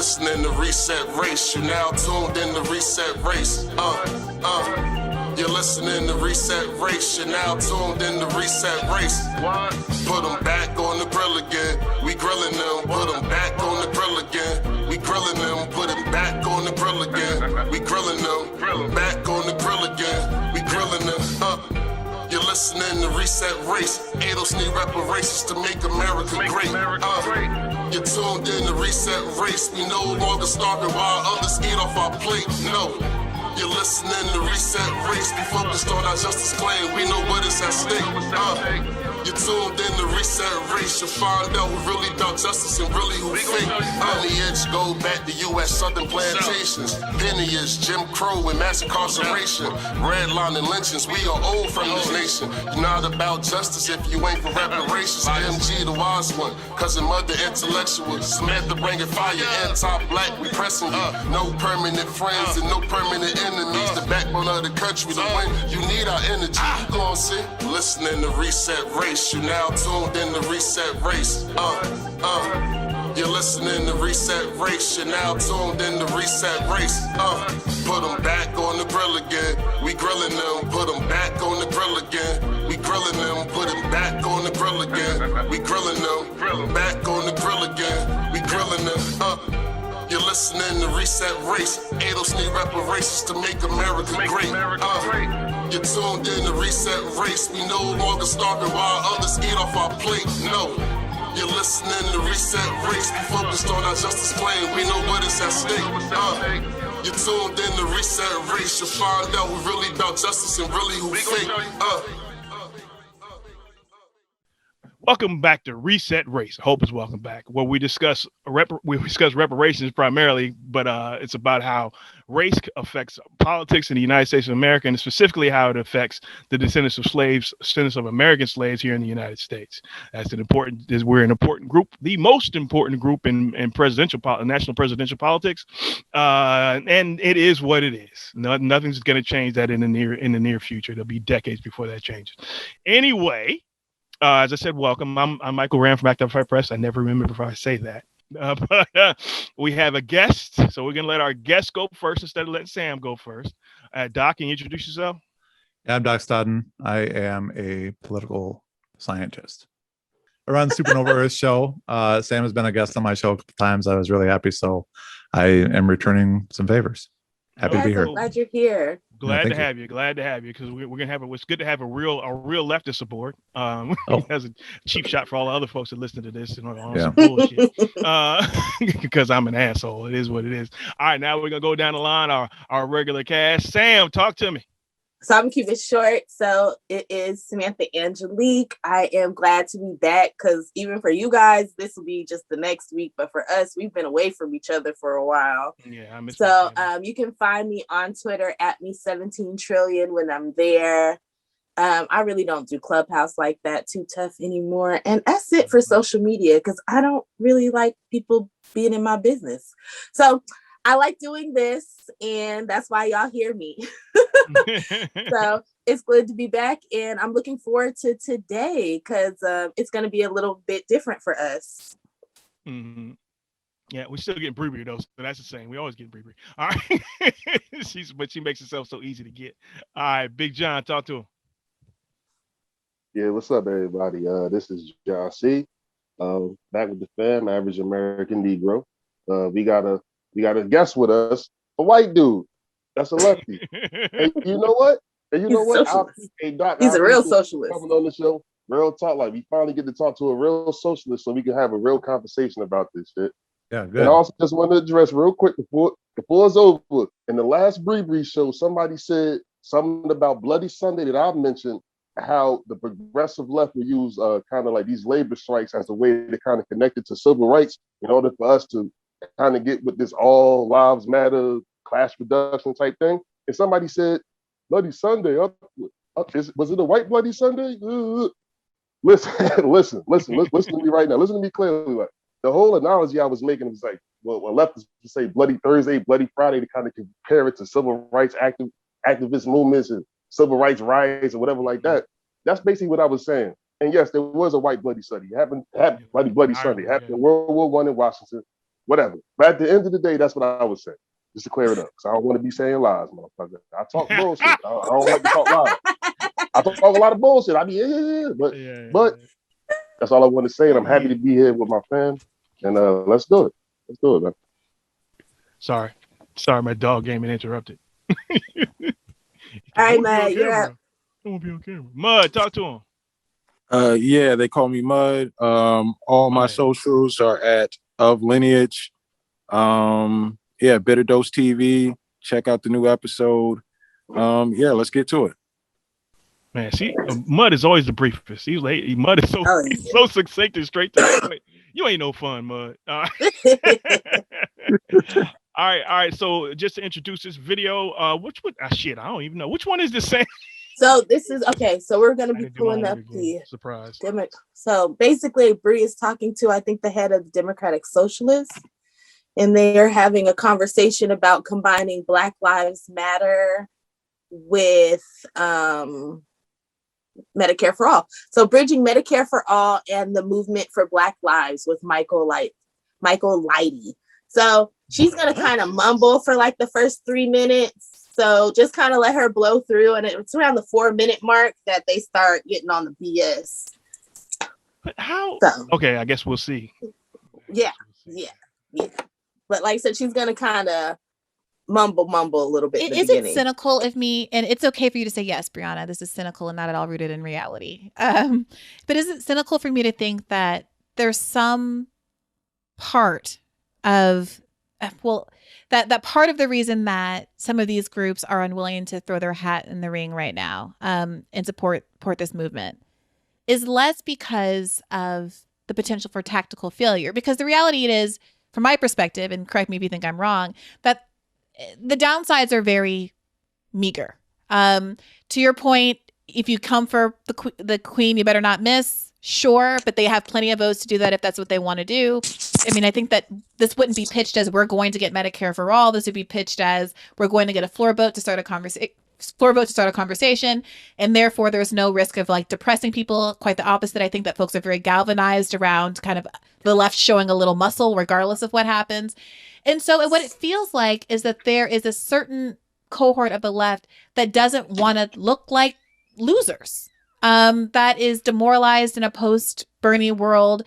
listening to Reset Race. You now tuned in to Reset Race. You're listening to Reset Race. You're now tuned in to Reset Race. What? Put them back on the grill again. We grilling them. Put them back on the grill again. We grilling them. Put them back on the grill again. We grilling them. Back on the grill again. We grilling them. You're listening to Reset Race. ADOS need reparations to make America great. You're tuned in to Reset Race. We no longer starving while others eat off our plate. No. You're listening to Reset Race. We focused on our justice claim. We know what is at stake. You're tuned in to Reset Race. You'll find out who really about justice and really who fake. Lineage go back to U.S. Southern plantations. Pennies, Jim Crow, and mass incarceration. Redline and lynchings. We are old from this nation. You're not about justice if you ain't for reparations. MG the wise one. Cousin mother intellectual. Samantha bringing fire. Anti-black, we pressing you. No permanent friends and no permanent enemies. The backbone of the country. To win, you need our energy. You gon' see. Listening to Reset Race. You now tuned in to Reset Race. You're listening to Reset Race. You're now tuned in to Reset Race. Put them back on the grill again. We grilling them. Put them back on the grill again. We grilling them. Put them back on the grill again. We grilling them. Back on the grill again. We grilling them. You're listening to Reset Race. ADOS need reparations to make America great. You're tuned in to Reset Race. We no longer starving while others eat off our plate. No. You're listening to Reset Race. We focused on our justice claim. We know what is at stake. You're tuned in to Reset Race. You'll find out who really about justice and really who fake. Welcome back to Reset Race. I hope it's welcome back, where we discuss reparations primarily, but it's about how race affects politics in the United States of America, and specifically how it affects the descendants of slaves, descendants of American slaves here in the United States. We're an important group, the most important group in national presidential politics, and it is what it is. Nothing's going to change that in the near future. There'll be decades before that changes. Anyway. As I said, welcome. I'm Michael Ram from Active Fight Press. I never remember if I say that. But we have a guest, so we're going to let our guest go first instead of letting Sam go first. Doc, can you introduce yourself? Yeah, I'm Doc Stodden. I am a political scientist. I run Supernova Earth show. Sam has been a guest on my show a couple times. I was really happy, so I am returning some favors. Happy to be here. I'm glad you're here. Glad to have you, because we're gonna have it's good to have a real leftist aboard. As a cheap shot for all the other folks that listen to this and all some bullshit. Because I'm an asshole. It is what it is. All right, now we're gonna go down the line. Our regular cast. Sam, talk to me. So I'm gonna keep it short. So it is Samantha Angelique. I am glad to be back because even for you guys, this will be just the next week. But for us, we've been away from each other for a while. Yeah, I miss So you can find me on Twitter at me17trillion when I'm there. I really don't do Clubhouse like that, too tough anymore. And that's it for social media because I don't really like people being in my business. So I like doing this, and that's why y'all hear me. So it's good to be back, and I'm looking forward to today because it's going to be a little bit different for us. Mm-hmm. Yeah, we're still getting Bree though, so that's the same. We always get Bree. All right, but she makes herself so easy to get. All right, Big John, talk to him. Yeah, what's up, everybody? This is John C. Back with the fam, Average American Negro. We got a guest with us, a white dude. That's a lefty. And you know what? He's a real socialist. Coming on the show, real talk. Like we finally get to talk to a real socialist, so we can have a real conversation about this shit. Yeah, good. And I also just want to address real quick before it's over. In the last Bree show, somebody said something about Bloody Sunday that I mentioned. How the progressive left will use kind of like these labor strikes as a way to kind of connect it to civil rights in order for us to kind of get with this all lives matter class reduction type thing. And somebody said, Bloody Sunday, was it a white Bloody Sunday? Listen to me right now. Listen to me clearly. Like, the whole analogy I was making was like, well, leftists would say Bloody Thursday, Bloody Friday to kind of compare it to civil rights activist movements and civil rights riots or whatever like that. That's basically what I was saying. And yes, there was a white Bloody Sunday. It happened Bloody Sunday. It happened in World War I in Washington. whatever. But at the end of the day, that's what I would say. Just to clear it up, because I don't want to be saying lies, motherfucker. I talk bullshit. I don't like to talk lies. I talk a lot of bullshit. I mean, but that's all I want to say, and I'm happy to be here with my fam. And let's do it. Let's do it, man. Sorry, my dog game and interrupted. All right, Mud, you're up. I won't be on camera. Mud, talk to him. Yeah, they call me Mud. All my socials are at Of Lineage. Yeah, Bitter Dose TV. Check out the new episode. Yeah, let's get to it. Man, see, Mud is always the briefest. He's like, Mud is he's so succinct and straight to the point. You ain't no fun, Mud. All right. So just to introduce this video, I don't even know. Which one is this? So this is okay. So we're gonna be pulling up the surprise. So basically, Bree is talking to, I think, the head of the Democratic Socialists, and they are having a conversation about combining Black Lives Matter with Medicare for All. So bridging Medicare for All and the movement for Black Lives with Michael Lighty. So she's gonna kind of mumble for like the first 3 minutes. So just kind of let her blow through, and it's around the 4-minute mark that they start getting on the BS. But how? So, okay, I guess we'll see. Yeah. But like I said, she's gonna kind of mumble a little bit. Is it cynical of me? And it's okay for you to say yes, Brianna. This is cynical and not at all rooted in reality. But is it cynical for me to think that there's some part of that part of the reason that some of these groups are unwilling to throw their hat in the ring right now and support this movement is less because of the potential for tactical failure. Because the reality is, from my perspective, and correct me if you think I'm wrong, that the downsides are very meager. To your point, if you come for the queen, you better not miss. Sure, but they have plenty of votes to do that if that's what they want to do. I mean, I think that this wouldn't be pitched as we're going to get Medicare for all. This would be pitched as we're going to get a floor vote to start a conversation, and therefore there's no risk of like depressing people. Quite the opposite. I think that folks are very galvanized around kind of the left showing a little muscle regardless of what happens. And so what it feels like is that there is a certain cohort of the left that doesn't want to look like losers. That is demoralized in a post-Bernie world.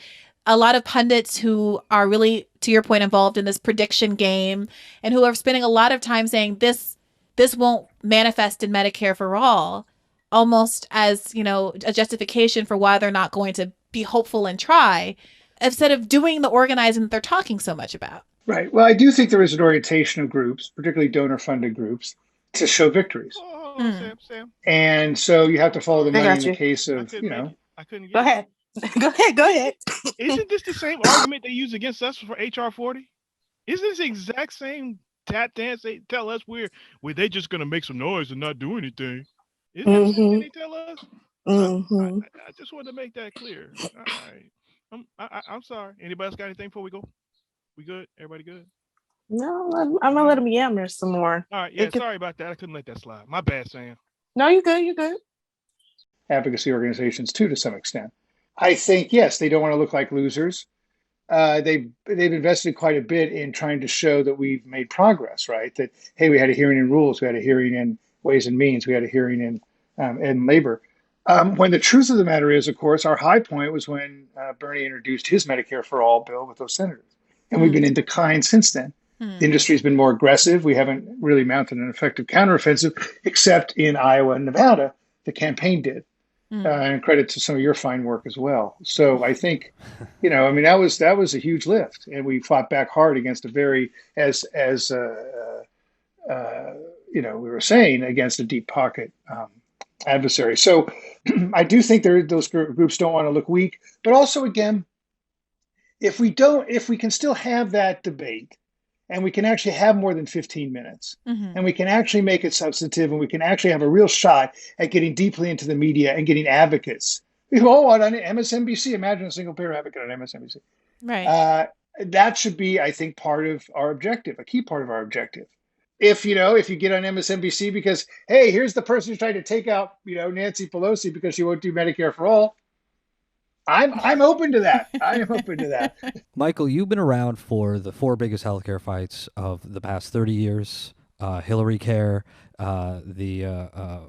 A lot of pundits who are really, to your point, involved in this prediction game and who are spending a lot of time saying this won't manifest in Medicare for all, almost as, a justification for why they're not going to be hopeful and try, instead of doing the organizing that they're talking so much about. Right. Well, I do think there is an orientation of groups, particularly donor-funded groups, to show victories. Sam. And so you have to follow the money in the case of, I couldn't get Go ahead. Go ahead. Isn't this the same argument they use against us for HR 40? Isn't this the exact same tap dance they tell us they just going to make some noise and not do anything? Isn't that the same thing they tell us? Mm-hmm. I just wanted to make that clear. All right. I'm sorry. Anybody else got anything before we go? We good? Everybody good? No, I'm gonna let him yammer some more. All right, sorry about that. I couldn't let that slide. My bad, Sam. No, you're good. Advocacy organizations too, to some extent. I think, yes, they don't want to look like losers. They've invested quite a bit in trying to show that we've made progress, right? That, hey, we had a hearing in rules, we had a hearing in ways and means, we had a hearing in labor. When the truth of the matter is, of course, our high point was when Bernie introduced his Medicare for All bill with those senators. And we've been in decline since then. The industry's been more aggressive. We haven't really mounted an effective counteroffensive, except in Iowa and Nevada, the campaign did. And credit to some of your fine work as well. So I think, that was a huge lift, and we fought back hard against a very, as we were saying, against a deep pocket adversary. So I do think those groups don't want to look weak, but also again, if we can still have that debate, and we can actually have more than 15 minutes, and we can actually make it substantive, and we can actually have a real shot at getting deeply into the media and getting advocates. On MSNBC, imagine a single payer advocate on MSNBC. Right. That should be, I think, part of our objective, a key part of our objective. If you get on MSNBC because, hey, here's the person who's trying to take out, Nancy Pelosi because she won't do Medicare for all, I'm open to that. I am open to that. Michael, you've been around for the 4 biggest healthcare fights of the past 30 years: Hillary Care, the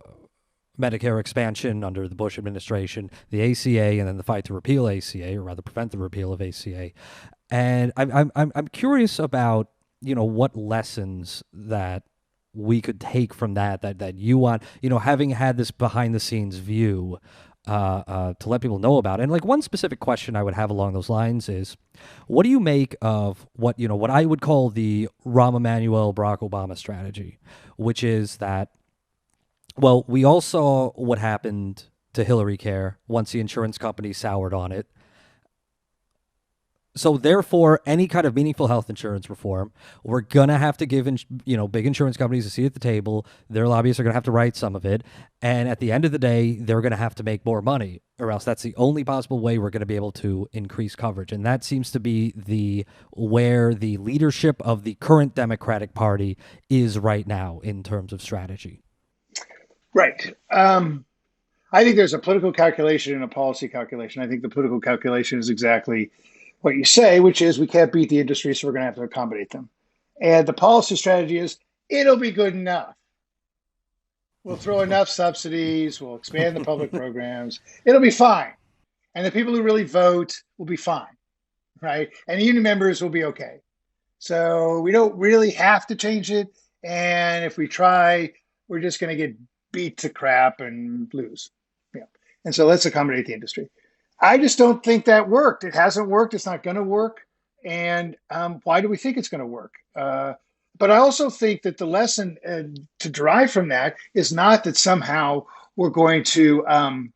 Medicare expansion under the Bush administration, the ACA, and then the fight to repeal ACA, or rather prevent the repeal of ACA. And I'm curious about, you know, what lessons that we could take from that you want, you know, having had this behind the scenes view to let people know about. And like one specific question I would have along those lines is, what do you make of what I would call the Rahm Emanuel Barack Obama strategy, which is that, well, we all saw what happened to Hillary Care once the insurance company soured on it. So therefore, any kind of meaningful health insurance reform, we're going to have to give, big insurance companies a seat at the table. Their lobbyists are going to have to write some of it. And at the end of the day, they're going to have to make more money, or else that's the only possible way we're going to be able to increase coverage. And that seems to be where the leadership of the current Democratic Party is right now in terms of strategy. Right. I think there's a political calculation and a policy calculation. I think the political calculation is exactly what you say, which is we can't beat the industry, so we're going to have to accommodate them. And the policy strategy is it'll be good enough. We'll throw enough subsidies. We'll expand the public programs. It'll be fine. And the people who really vote will be fine, right? And the union members will be okay. So we don't really have to change it. And if we try, we're just going to get beat to crap and lose. Yeah. And so let's accommodate the industry. I just don't think that worked. It hasn't worked. It's not going to work. And why do we think it's going to work? But I also think that the lesson to derive from that is not that somehow we're going to, on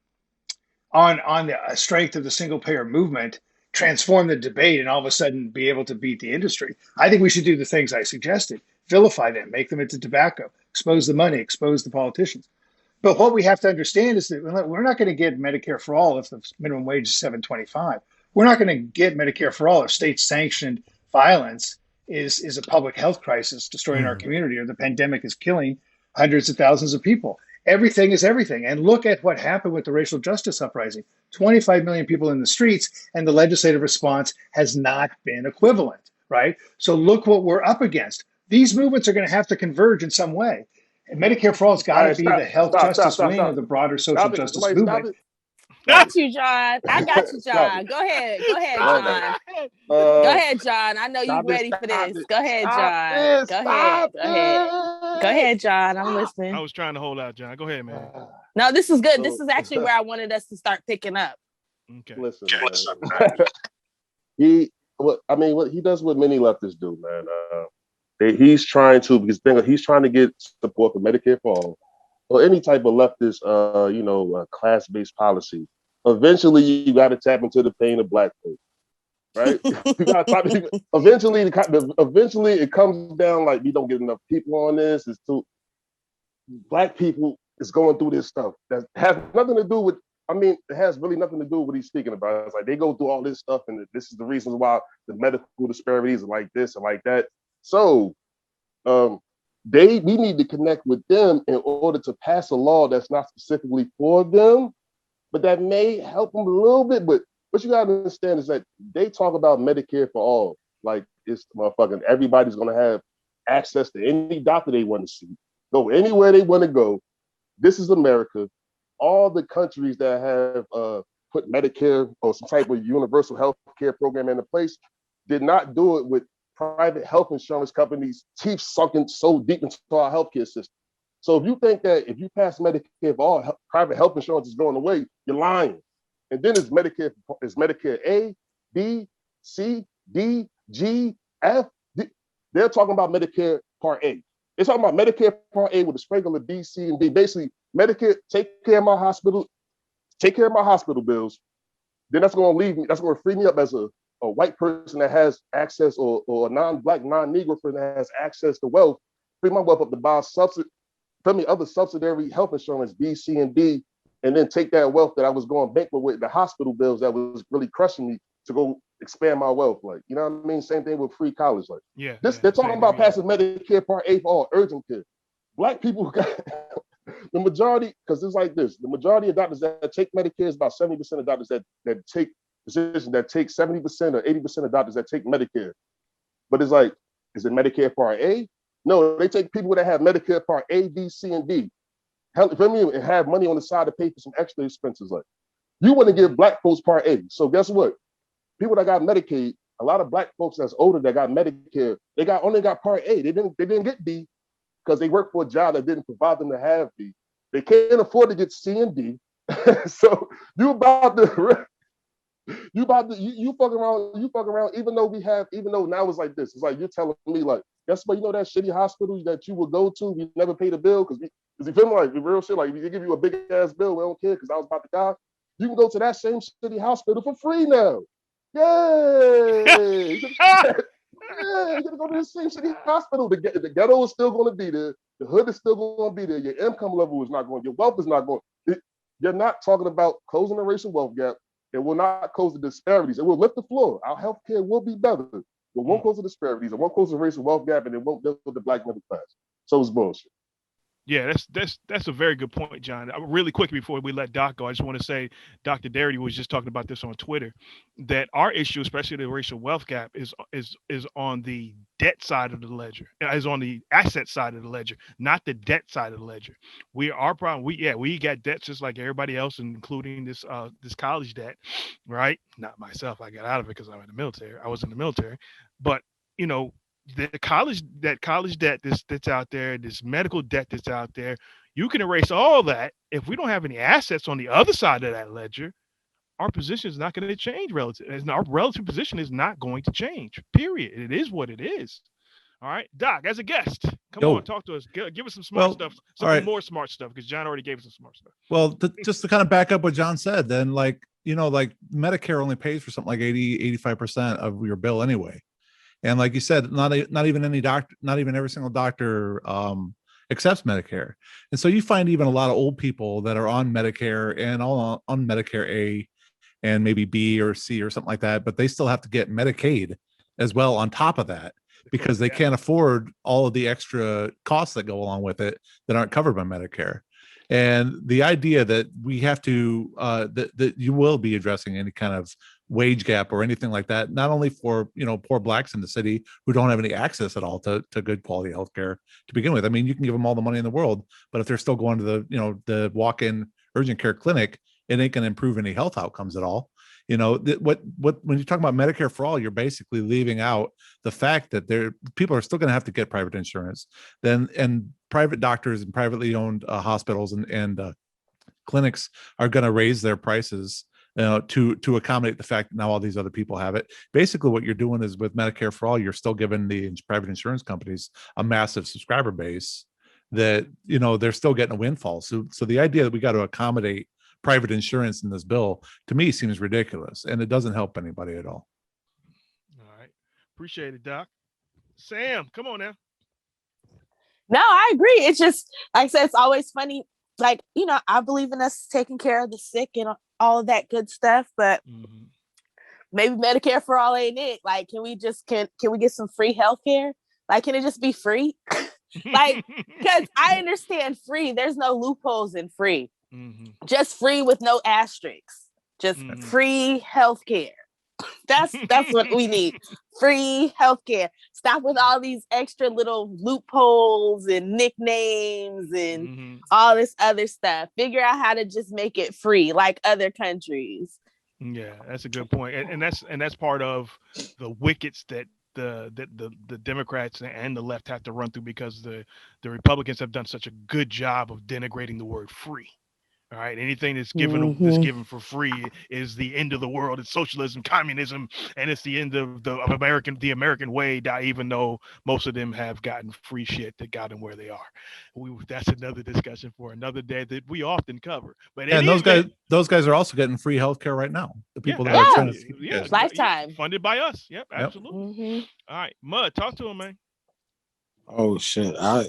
the strength of the single payer movement, transform the debate and all of a sudden be able to beat the industry. I think we should do the things I suggested: vilify them, make them into tobacco, expose the money, expose the politicians. But what we have to understand is that we're not going to get Medicare for all if the minimum wage is $7.25. We're not going to get Medicare for all if state-sanctioned violence is a public health crisis destroying our community, or the pandemic is killing hundreds of thousands of people. Everything is everything. And look at what happened with the racial justice uprising. 25 million people in the streets, and the legislative response has not been equivalent, right? So look what we're up against. These movements are going to have to converge in some way. And Medicare for all has got to be the health justice wing of the broader social justice movement. Got you, John. I got you, John. Go ahead, John. Go ahead, John. I know you're ready for this. Go ahead, John. Go ahead, John. I'm listening. I was trying to hold out, John. Go ahead, man. No, this is good. This is actually where I wanted us to start picking up. Okay. Listen, man. What he does what many leftists do, man. He's trying to get support for Medicare for all, or any type of leftist, class-based policy. Eventually, you got to tap into the pain of Black folks, right? Eventually, it comes down like we don't get enough people on this. It's too Black people is going through this stuff that has nothing to do with. It has really nothing to do with what he's speaking about. It's like they go through all this stuff, and this is the reasons why the medical disparities are like this and like that. So, we need to connect with them in order to pass a law that's not specifically for them, but that may help them a little bit. But what you gotta understand is that they talk about Medicare for all, like it's motherfucking everybody's gonna have access to any doctor they want to see, go anywhere they want to go. This is America. All the countries that have put Medicare or some type of universal health care program into place did not do it with private health insurance companies' teeth sunken so deep into our healthcare system. So if you think that if you pass Medicare for all, private health insurance is going away, you're lying. And then it's Medicare A, B, C, D, G, F. They're talking about Medicare Part A. They're talking about Medicare Part A with a sprinkle of B, C, and D. Basically, Medicare, take care of my hospital bills. Then that's going to leave me. That's going to free me up as a white person that has access, or a non-Black, non-Negro person that has access to wealth, free my wealth up to buy other subsidiary health insurance, B, C, and D, and then take that wealth that I was going bankrupt with, the hospital bills that was really crushing me, to go expand my wealth. Like, you know what I mean? Same thing with free college. Like, they're talking about passing Medicare Part A for all, urgent care. Black people the majority, because it's like this, the majority of doctors that take Medicare is about 70% of doctors that take physicians that take 70% or 80% of doctors that take Medicare. But it's like, is it Medicare Part A? No, they take people that have Medicare Part A, B, C, and D. Help me and have money on the side to pay for some extra expenses. Like, you want to give black folks Part A. So guess what? People that got Medicaid, a lot of black folks that's older that got Medicare, they only got Part A. They didn't get B because they work for a job that didn't provide them to have B. They can't afford to get C and D. So you fuck around, even though now it's like this. It's like you're telling me, like, guess what, you know that shitty hospital that you would go to, we never paid a bill because you feel me, like real shit, like they give you a big ass bill, we don't care because I was about to die. You can go to that same shitty hospital for free now. Yay! Yeah, you're gonna go to the same city hospital. The ghetto is still going to be there. The hood is still going to be there. Your income level is not going. Your wealth is not going. You're not talking about closing the racial wealth gap. It will not close the disparities. It will lift the floor. Our healthcare will be better. It won't close the disparities. It won't close the racial wealth gap, and it won't build the black middle class. So it's bullshit. Yeah, that's a very good point, John. Really quick before we let Doc go, I just want to say Dr. Darity was just talking about this on Twitter, that our issue, especially the racial wealth gap, is on the debt side of the ledger, is on the asset side of the ledger, not the debt side of the ledger. Our problem, we got debts just like everybody else, including this college debt, right? Not myself, I got out of it because I'm in the military. I was in the military, but you know. The college debt that's out there, this medical debt that's out there, you can erase all that. If we don't have any assets on the other side of that ledger, our position is not going to change relative. Our relative position is not going to change, period. It is what it is. All right, Doc, as a guest, come on, talk to us. Give us some smart stuff, more smart stuff, because John already gave us some smart stuff. Well, just to kind of back up what John said, then, like, like Medicare only pays for something like 85% of your bill anyway. And like you said, not even every single doctor accepts Medicare. And so you find even a lot of old people that are on Medicare and all on Medicare A and maybe B or C or something like that, but they still have to get Medicaid as well on top of that because they can't afford all of the extra costs that go along with it that aren't covered by Medicare. And the idea that we have to that you will be addressing any kind of wage gap or anything like that, not only for poor blacks in the city who don't have any access at all to good quality healthcare to begin with. I mean, you can give them all the money in the world, but if they're still going to the walk-in urgent care clinic, it ain't going to improve any health outcomes at all. What when you talk about Medicare for all, you're basically leaving out the fact that people are still going to have to get private insurance, and private doctors and privately owned hospitals and clinics are going to raise their prices to accommodate the fact that now all these other people have it. Basically, what you're doing is with Medicare for all, you're still giving the private insurance companies a massive subscriber base that they're still getting a windfall. So the idea that we got to accommodate private insurance in this bill, to me, seems ridiculous, and it doesn't help anybody at all. All right, appreciate it, Doc. Sam, come on now. No, I agree. It's just, like I said, it's always funny. Like, I believe in us taking care of the sick and all of that good stuff, but maybe Medicare for all ain't it. Like, can we get some free healthcare? Like, can it just be free? Like, because I understand free. There's no loopholes in free. Just free with no asterisks. Just free healthcare. That's what we need. Free healthcare. Stop with all these extra little loopholes and nicknames and all this other stuff. Figure out how to just make it free like other countries. Yeah, that's a good point. And that's part of the wickets that the Democrats and the left have to run through, because the Republicans have done such a good job of denigrating the word free. All right, anything that's given for free is the end of the world. It's socialism, communism, and it's the end of the American way. Even though most of them have gotten free shit that got them where they are. That's another discussion for another day that we often cover. But and those guys are also getting free healthcare right now. The people that are trying to lifetime funded by us. Yep, absolutely. All right, Mud, talk to him, man. Oh shit, I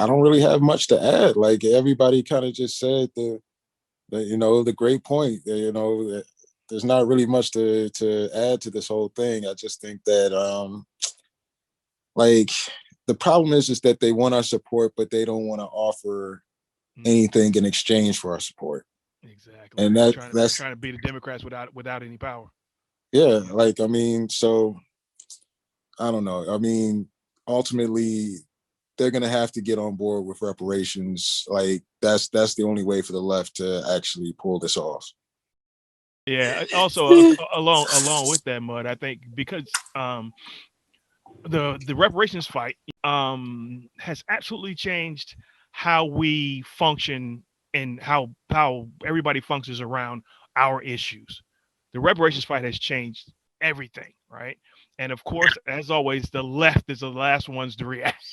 don't really have much to add. Like, everybody kind of just said the great point. That there's not really much to add to this whole thing. I just think that like, the problem is that they want our support, but they don't want to offer anything in exchange for our support. Exactly. And They're that's trying to beat the Democrats without any power. Yeah, like, I mean, so I don't know. I mean, ultimately, they're gonna have to get on board with reparations. Like, that's the only way for the left to actually pull this off. Yeah. Also, along with that, Mud, I think because the reparations fight has absolutely changed how we function and how everybody functions around our issues. The reparations fight has changed everything, right? And of course, as always, the left is the last ones to react.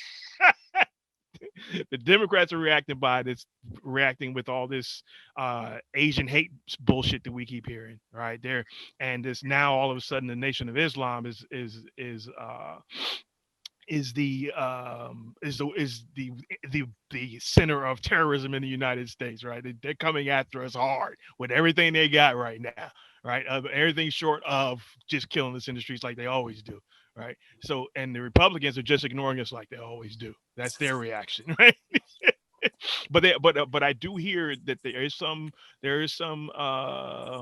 The Democrats are reacting with all this Asian hate bullshit that we keep hearing, right there. And this now all of a sudden the Nation of Islam is the center of terrorism in the United States, right? They're coming after us hard with everything they got right now, right? Everything short of just killing us in the streets like they always do, right? So, and the Republicans are just ignoring us like they always do. That's their reaction, right? But I do hear that there is some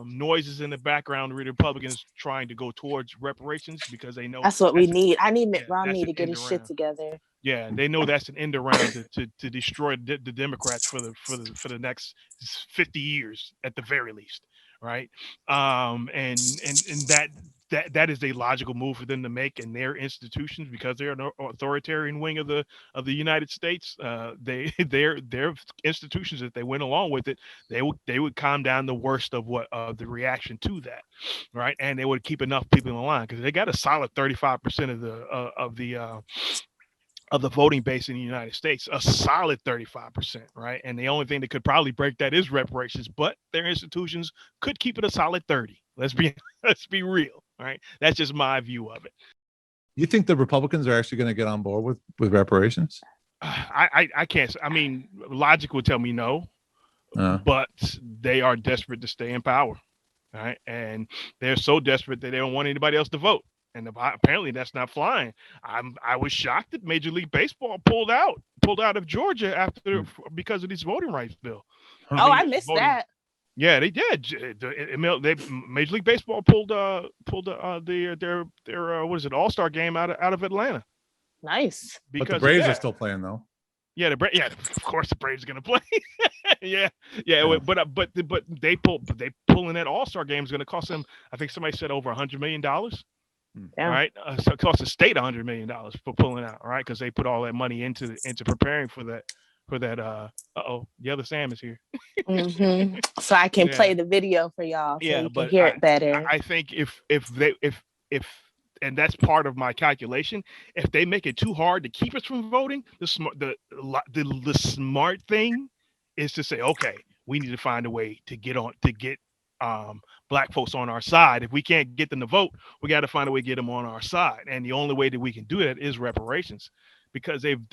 noises in the background with the Republicans trying to go towards reparations because they know That's what we that's need. I need Mitt yeah, Romney that's an to get end his shit around. together. Yeah, they know that's an end around to destroy the Democrats for the next 50 years at the very least, right? And that is a logical move for them to make in their institutions because they're an authoritarian wing of the United States. Their institutions, if they went along with it, they would calm down the worst of the reaction to that, right? And they would keep enough people in line because they got a solid 35% of the voting base in the United States, a solid 35%, right? And the only thing that could probably break that is reparations, but their institutions could keep it a solid 30. Let's be real, right? That's just my view of it. You think the Republicans are actually going to get on board with reparations? I can't. I mean, logic would tell me no, but they are desperate to stay in power, right? And they're so desperate that they don't want anybody else to vote. And apparently that's not flying. I was shocked that Major League Baseball pulled out of Georgia because of this voting rights bill. I missed that. Yeah, they did. Major League Baseball pulled their what is it, All-Star game out of Atlanta. Nice. But the Braves are still playing though. Yeah, of course the Braves are gonna play. yeah. But they pulling that All-Star game is gonna cost them. I think somebody said over $100 million. Yeah. Right, so it cost the state $100 million for pulling out, right? Because they put all that money into preparing for that. The other Sam is here. Mm-hmm. So I can play the video for y'all, so you can hear it better. I think if and that's part of my calculation. If they make it too hard to keep us from voting, the smart thing is to say, okay, we need to find a way to get Black folks on our side. If we can't get them to vote, we got to find a way to get them on our side. And the only way that we can do that is reparations, because they've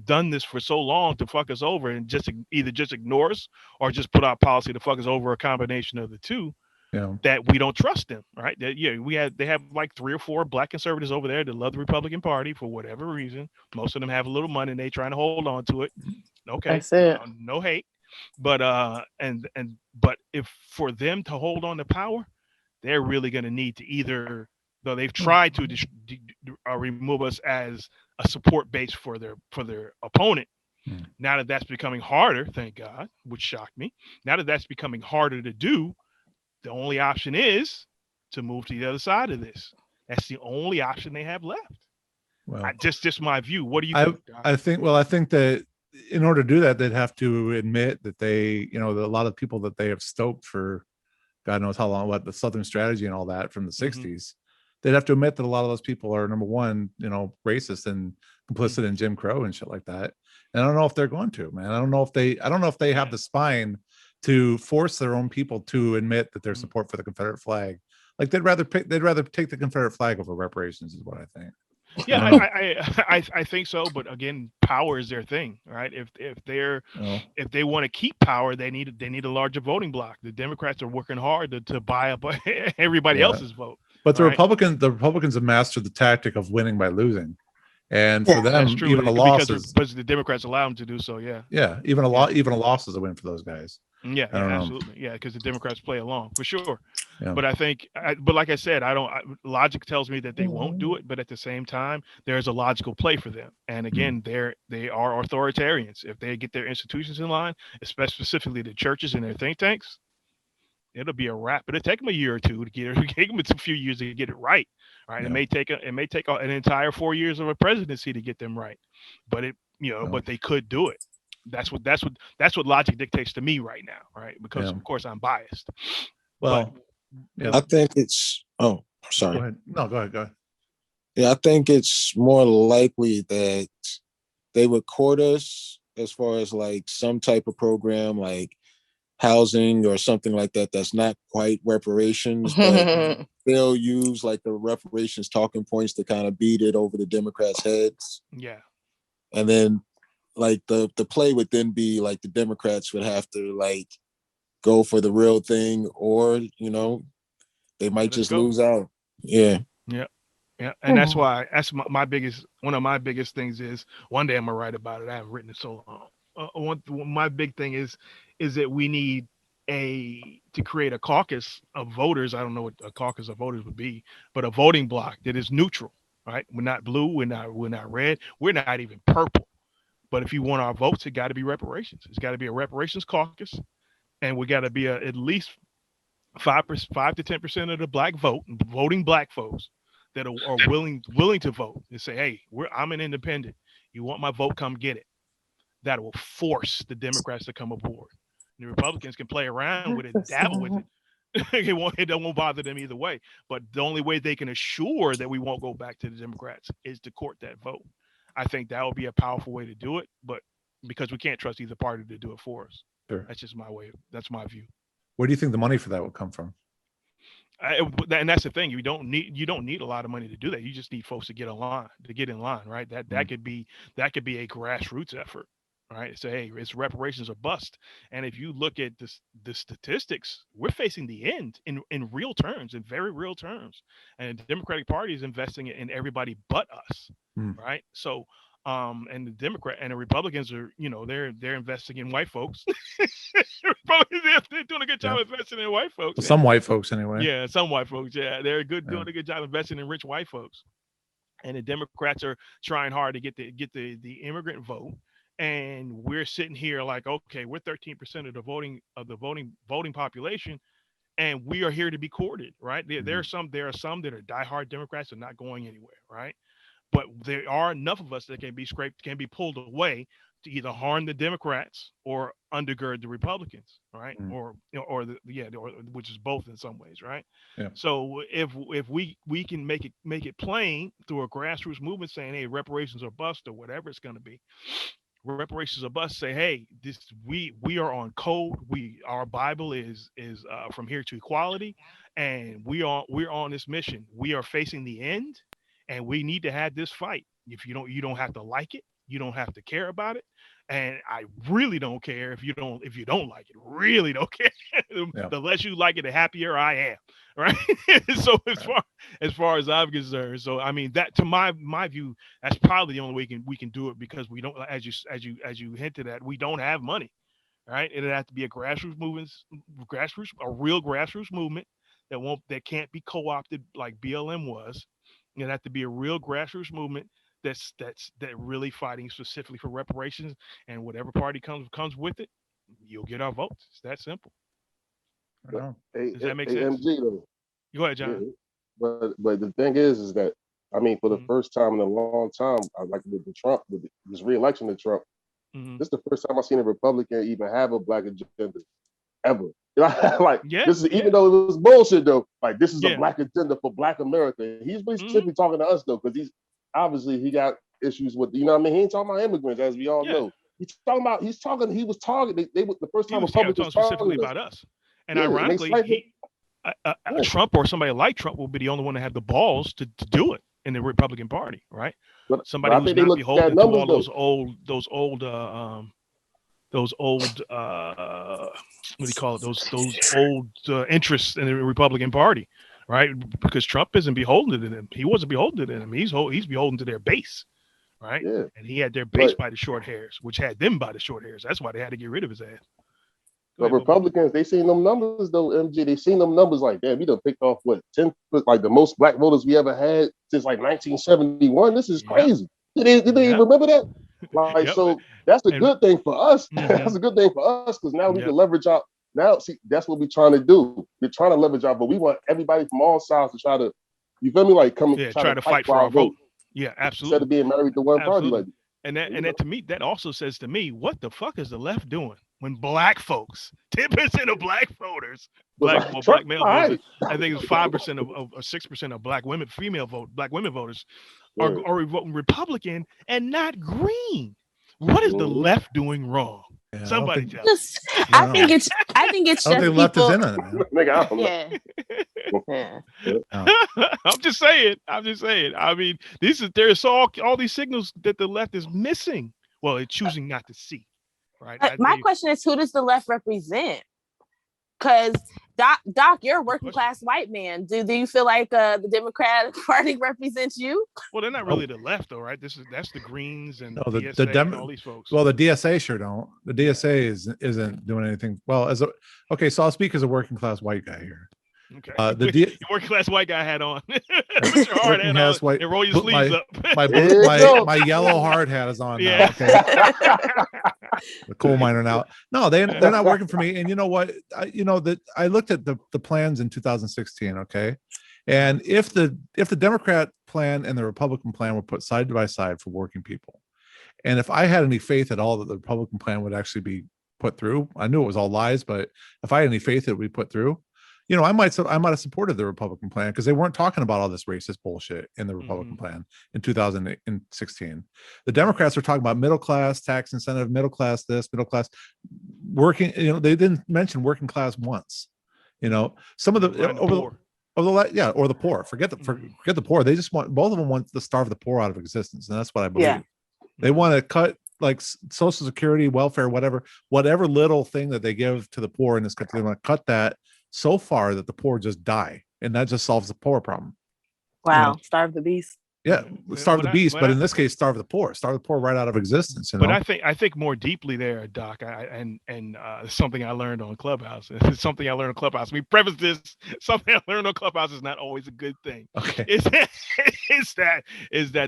done this for so long to fuck us over and either ignore us or just put out policy to fuck us over, a combination of the two. Yeah. That we don't trust them, right? They have like 3 or 4 Black conservatives over there that love the Republican Party for whatever reason. Most of them have a little money and they trying to hold on to it. Okay, that's it. No hate. But but if for them to hold on to power, they're really going to need to either, though they've tried to remove us as a support base for their opponent. Now that that's becoming harder, thank God, which shocked me. Now that that's becoming harder to do, the only option is to move to the other side of this. That's the only option they have left. Well, just my view. What do you think? I think that in order to do that, they'd have to admit that that a lot of people that they have stoked for God knows how long, what the Southern strategy and all that from the 60s, they'd have to admit that a lot of those people are, number one, racist and complicit in Jim Crow and shit like that. And I don't know if they're going to, man. I don't know if they have the spine to force their own people to admit that their support for the Confederate flag. Like they'd rather take the Confederate flag over reparations, is what I think. Yeah, I think so, but again, power is their thing, right? If they want to keep power, they need a larger voting bloc. The Democrats are working hard to buy up everybody else's vote. But the Republicans have mastered the tactic of winning by losing, And for them, that's true. even a loss because the Democrats allow them to do so. Yeah, even a loss is a win for those guys. Yeah, absolutely. Yeah, because the Democrats play along for sure. Yeah. But I think, but like I said, logic tells me that they won't do it. But at the same time, there's a logical play for them. And again, they are authoritarians. If they get their institutions in line, especially specifically the churches and their think tanks, it'll be a wrap. But it'll take them a year or two to get it. It'll take them a few years to get it right. Right. Yeah. It may take an entire 4 years of a presidency to get them right. But but they could do it. That's what logic dictates to me right now, right? Because of course I'm biased. Well, I think it's sorry. Go ahead. No, go ahead. Yeah, I think it's more likely that they would court us as far as like some type of program like housing or something like that that's not quite reparations, but they'll use like the reparations talking points to kind of beat it over the Democrats' heads. Yeah. And then like the play would then be like the Democrats would have to like go for the real thing, or they might just lose out. Yeah. And that's why one of my biggest things is one day I'm gonna write about it. I haven't written it so long. My big thing is that we need to create a caucus of voters. I don't know what a caucus of voters would be, but a voting bloc that is neutral. Right? We're not blue. We're not red. We're not even purple. But if you want our votes, it got to be reparations. It's got to be a reparations caucus, and we got to be at least 5 to 10% of the voting black folks that are willing to vote and say, "Hey, I'm an independent. You want my vote? Come get it." That will force the Democrats to come aboard. And the Republicans can play around with it, dabble with it. It won't bother them either way. But the only way they can assure that we won't go back to the Democrats is to court that vote. I think that would be a powerful way to do it, but because we can't trust either party to do it for us. Sure. That's just my way. That's my view. Where do you think the money for that would come from? And that's the thing. You don't need a lot of money to do that. You just need folks to get in line, right? That could be a grassroots effort, right? Say, hey, it's reparations or bust. And if you look at the statistics, we're facing the end in real terms, in very real terms. And the Democratic Party is investing in everybody but us. Right. So and the Democrat and the Republicans are, they're investing in white folks. They're doing a good job investing in white folks. Well, some white folks anyway. Yeah, some white folks. Yeah, they're doing a good job investing in rich white folks. And the Democrats are trying hard to get the immigrant vote. And we're sitting here like, okay, we're 13% of the voting population. And we are here to be courted, right? There are some that are diehard Democrats and not going anywhere, right? But there are enough of us that can be pulled away to either harm the Democrats or undergird the Republicans, right? Or which is both in some ways, right? Yeah. So if we can make it plain through a grassroots movement saying, hey, reparations or bust or whatever it's going to be. Reparations or bust, say, hey, we are on code. Our Bible is from here to equality, and we're on this mission. We are facing the end. And we need to have this fight. If you don't have to like it, you don't have to care about it. And I really don't care if you don't like it. Really don't care. The less you like it, the happier I am. Right. So as far as I'm concerned, so I mean that to my view, that's probably the only way we can do it, because we don't, as you hinted at, we don't have money. Right. It'd have to be a grassroots movement, a real grassroots movement that can't be co-opted like BLM was. It'd have to be a real grassroots movement that's really fighting specifically for reparations, and whatever party comes with it, you'll get our votes. It's that simple. Does that make sense? MG, though. Go ahead, John. Yeah. But the thing is that, I mean, for the first time in a long time, like with this re-election of Trump, this is the first time I've seen a Republican even have a black agenda ever. This is, even though it was bullshit though, like this is a black agenda for Black America. He's basically talking to us though, because he got issues with, you know what I mean? He ain't talking about immigrants, as we all know. He was talking, they were the first time Republicans talking specifically about us. And ironically, Trump or somebody like Trump will be the only one to have the balls to do it in the Republican Party, right? Somebody who's not beholden to all those old what do you call it? Those old interests in the Republican Party, right? Because Trump isn't beholden to them. He wasn't beholden to them. He's beholden to their base, right? Yeah. And he had their base by the short hairs, which had them by the short hairs. That's why they had to get rid of his ass. But Republicans, they seen them numbers though, MG. They seen them numbers like, damn, we done picked off 10, like the most black voters we ever had since like 1971. This is crazy. Did they even remember that? Like, so that's a good thing for us. That's a good thing for us because now we can leverage out. Now, see, that's what we're trying to do. We're trying to leverage out, but we want everybody from all sides to try to, you feel me? Like try to fight for our vote. Yeah, absolutely. Instead of being married to one party, like. And that to me, that also says to me, what the fuck is the left doing when black folks, 10% of black voters, black male voters, I think it's 5% or 6% of black women voters are voting Republican and not green. What is the left doing wrong? Yeah, Somebody tell us. I think it's just people. Left is in it, man. I'm just saying. I mean, there's all these signals that the left is missing. Well, it's choosing not to see. Right. My question is, who does the left represent? Because Doc, you're a working class white man. Do you feel like the Democratic Party represents you? Well, they're not really the left, though, right? That's the Greens and the DSA and all these folks. Well, the DSA sure don't. The DSA isn't doing anything. Well, so I'll speak as a working class white guy here. Okay. The working class white guy hat on. Put your hard hat on white, and roll your sleeves up. My yellow hard hat is on now. Okay. The coal miner now. No, they're not working for me. And you know what? I looked at the plans in 2016. Okay. And if the Democrat plan and the Republican plan were put side by side for working people, and if I had any faith at all that the Republican plan would actually be put through, I knew it was all lies, but if I had any faith that it would be put through, I might have supported the Republican plan because they weren't talking about all this racist bullshit in the Republican plan in 2016. The Democrats were talking about middle class tax incentive, middle class this, middle class working. They didn't mention working class once. Some of the or the poor. Forget the poor. They just want, both of them want to starve the poor out of existence, and that's what I believe. Yeah. They want to cut like Social Security, welfare, whatever little thing that they give to the poor in this country. They want to cut that so far that the poor just die, and that just solves the poor problem. Wow, starve the beast. Yeah, starve the beast, but in this case, starve the poor right out of existence. But I think more deeply there, Doc, and something I learned on Clubhouse. It's something I learned on Clubhouse. We preface this: something I learned on Clubhouse is not always a good thing. Okay, is that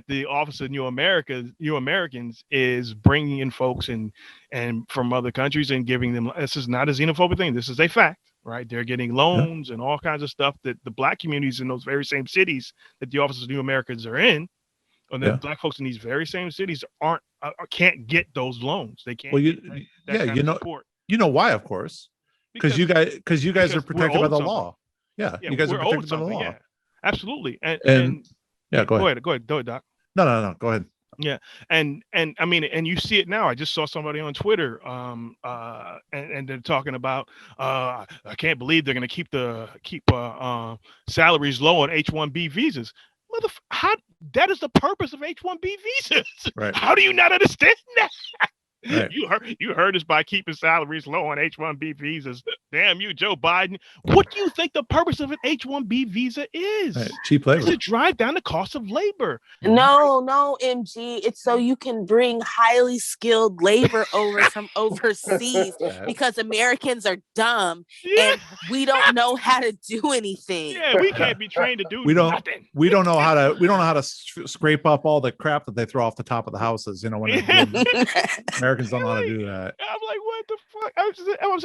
the Office of New Americans is bringing in folks and from other countries and giving them. This is not a xenophobic thing. This is a fact. Right, they're getting loans and all kinds of stuff that the black communities in those very same cities that the Office of New Americans are in, and the black folks in these very same cities can't get those loans. They can't. Well, support. You know why, of course, because you guys are protected by the law. Yeah, you guys are protected by the law. Yeah. Absolutely. And go ahead. Go ahead, Doc. No, go ahead. Yeah, and I mean, and you see it now. I just saw somebody on Twitter, and they're talking about, I can't believe they're going to keep salaries low on H-1B visas. That is the purpose of H-1B visas. Right. How do you not understand that? Right. You heard us by keeping salaries low on H-1B visas. Damn you, Joe Biden. What do you think the purpose of an H-1B visa is? Right. Cheap labor. It's to drive down the cost of labor. No, MG. It's so you can bring highly skilled labor over from overseas because Americans are dumb and we don't know how to do anything. Yeah, we can't be trained to do nothing. We don't know how to scrape up all the crap that they throw off the top of the houses. When Americans don't know how to do that. I'm like, what the fuck?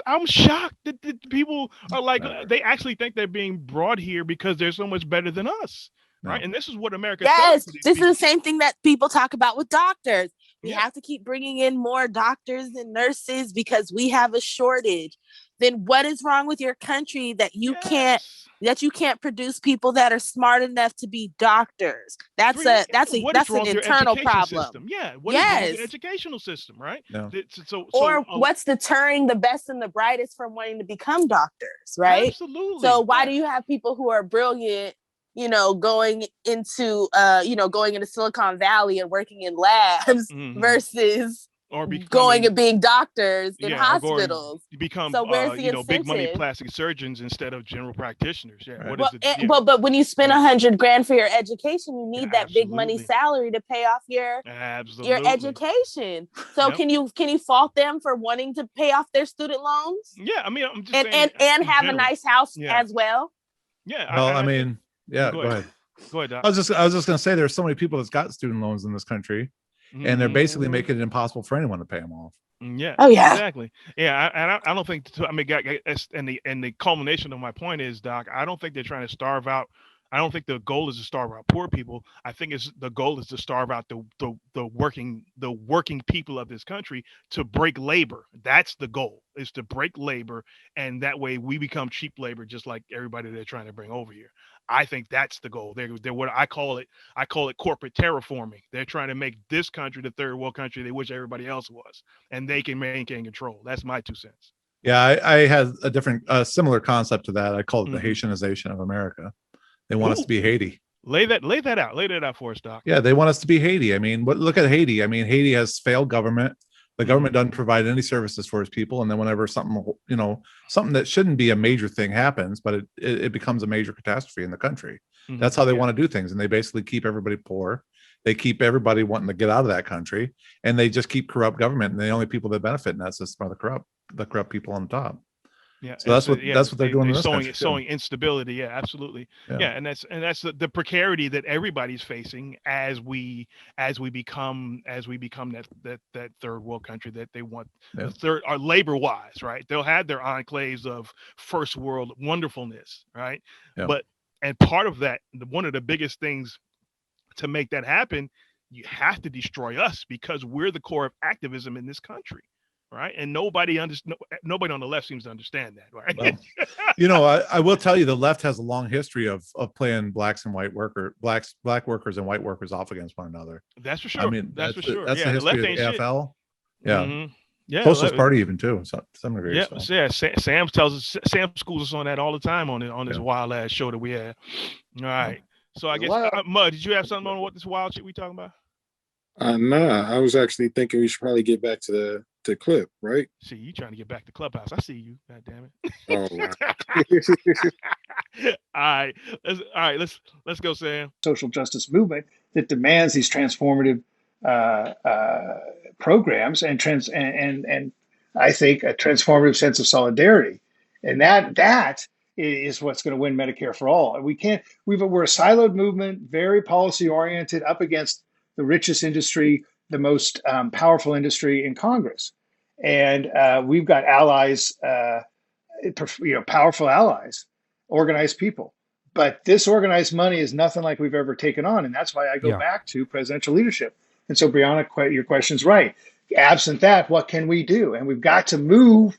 I'm shocked that people are like, they actually think they're being brought here because they're so much better than us. No. Right. And this is what America does. This is the same thing that people talk about with doctors. We have to keep bringing in more doctors and nurses because we have a shortage. Then what is wrong with your country that you can't produce people that are smart enough to be doctors? That's an internal problem. System? Yeah. What is wrong with the educational system, right? No. What's deterring the best and the brightest from wanting to become doctors, right? Absolutely. So why do you have people who are brilliant, going into Silicon Valley and working in labs versus or going and being doctors in hospitals. Become so where's the incentive? big money plastic surgeons instead of general practitioners. Yeah. Right. But when you spend $100,000 for your education, you need that big money salary to pay off your education. So can you fault them for wanting to pay off their student loans? Yeah, I mean, I'm just saying, and have a nice house as well. Yeah. Well, I mean, yeah. Go ahead. Go ahead, Doc. I was just going to say there's so many people that's got student loans in this country, and they're basically making it impossible for anyone to pay them off. Yeah. Oh yeah. Exactly. Yeah. I don't think. I mean, and the culmination of my point is, Doc, I don't think they're trying to starve out. I don't think the goal is to starve out poor people. I think the goal is to starve out the working people of this country, to break labor. That's the goal, is to break labor, and that way we become cheap labor, just like everybody they're trying to bring over here. I think that's the goal. They're what I call it corporate terraforming. They're trying to make this country the third world country they wish everybody else was, and they can maintain control. That's my 2 cents. Yeah, I had a similar concept to that. I call it the Haitianization of America. They want us to be Haiti. Lay that out for us, Doc. Yeah, they want us to be Haiti. I mean, look at Haiti. I mean, Haiti has failed government. The government doesn't provide any services for its people, and then whenever something that shouldn't be a major thing happens, but it becomes a major catastrophe in the country. That's how they want to do things, and they basically keep everybody poor. They keep everybody wanting to get out of that country, and they just keep corrupt government. And the only people that benefit in that system are the corrupt people on top. Yeah, so that's what they're doing. Sowing instability. Yeah, absolutely. Yeah, and that's the precarity that everybody's facing as we become that third world country that they want. The third, are labor wise, right? They'll have their enclaves of first world wonderfulness, right? But part of that, one of the biggest things to make that happen, you have to destroy us, because we're the core of activism in this country. Right. And nobody on the left seems to understand that. Right. Well, I will tell you, the left has a long history of playing black workers and white workers off against one another. That's for sure. I mean, that's for sure. That's the history of the AFL. Shit. Yeah. Yeah. Socialist Party even too. So some degree. Yeah. So. Yeah. Sam schools us on that all the time on this wild ass show that we had. All right. So I guess Mud, did you have something on what this wild shit we talking about? Nah, I was actually thinking we should probably get back to the clip, right? See, you trying to get back to Clubhouse. I see you. God damn it. All right. Let's go, Sam. Social justice movement that demands these transformative programs and I think a transformative sense of solidarity, and that is what's going to win Medicare for all. We're a siloed movement, very policy oriented, up against the richest industry, the most powerful industry in Congress. And we've got allies, powerful allies, organized people. But this organized money is nothing like we've ever taken on. And that's why I go back to presidential leadership. And so, Brianna, your question's right. Absent that, what can we do? And we've got to move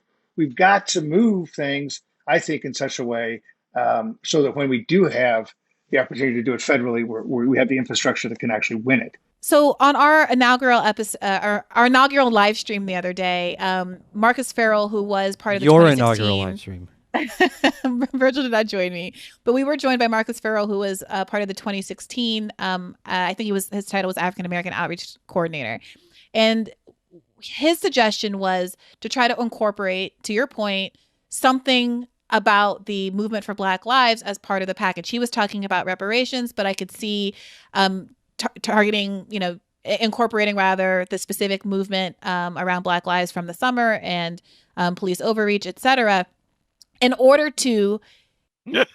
things, I think, in such a way so that when we do have the opportunity to do it federally, we have the infrastructure that can actually win it. So on our inaugural episode, our inaugural live stream the other day, Marcus Farrell, who was part of the your inaugural live stream, Virgil did not join me, but we were joined by Marcus Farrell, who was part of the 2016. I think his title was African American Outreach Coordinator, and his suggestion was to try to incorporate, to your point, something about the movement for Black lives as part of the package. He was talking about reparations, but I could see targeting, incorporating rather the specific movement around Black lives from the summer and police overreach, etc., in order to. No,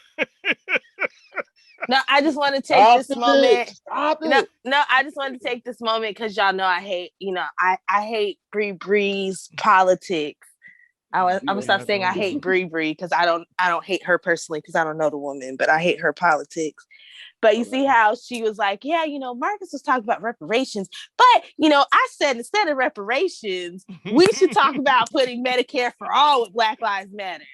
I just want to take this moment. No, I just want to take this moment because y'all know I hate, I hate Bree's politics. I'm gonna stop saying I hate Bree because I don't hate her personally because I don't know the woman, but I hate her politics. But you see how she was like, yeah, Marcus was talking about reparations, but I said instead of reparations, we should talk about putting Medicare for all with Black Lives Matter.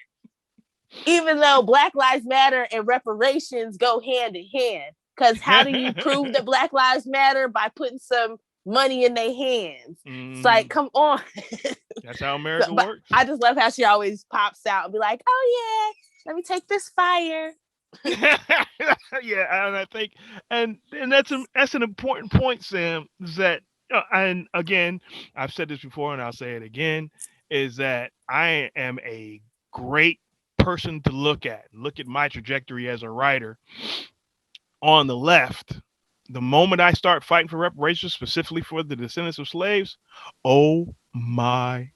Even though Black Lives Matter and reparations go hand in hand, because how do you prove that Black Lives Matter? By putting some money in their hands. It's like, come on. That's how America works. I just love how she always pops out and be like, oh yeah, let me take this fire. Yeah, and I think, and that's an important point, Sam, that And again, I've said this before and I'll say it again, is that I am a great person to look at. Look at my trajectory as a writer. On the left, the moment I start fighting for reparations, specifically for the descendants of slaves, oh my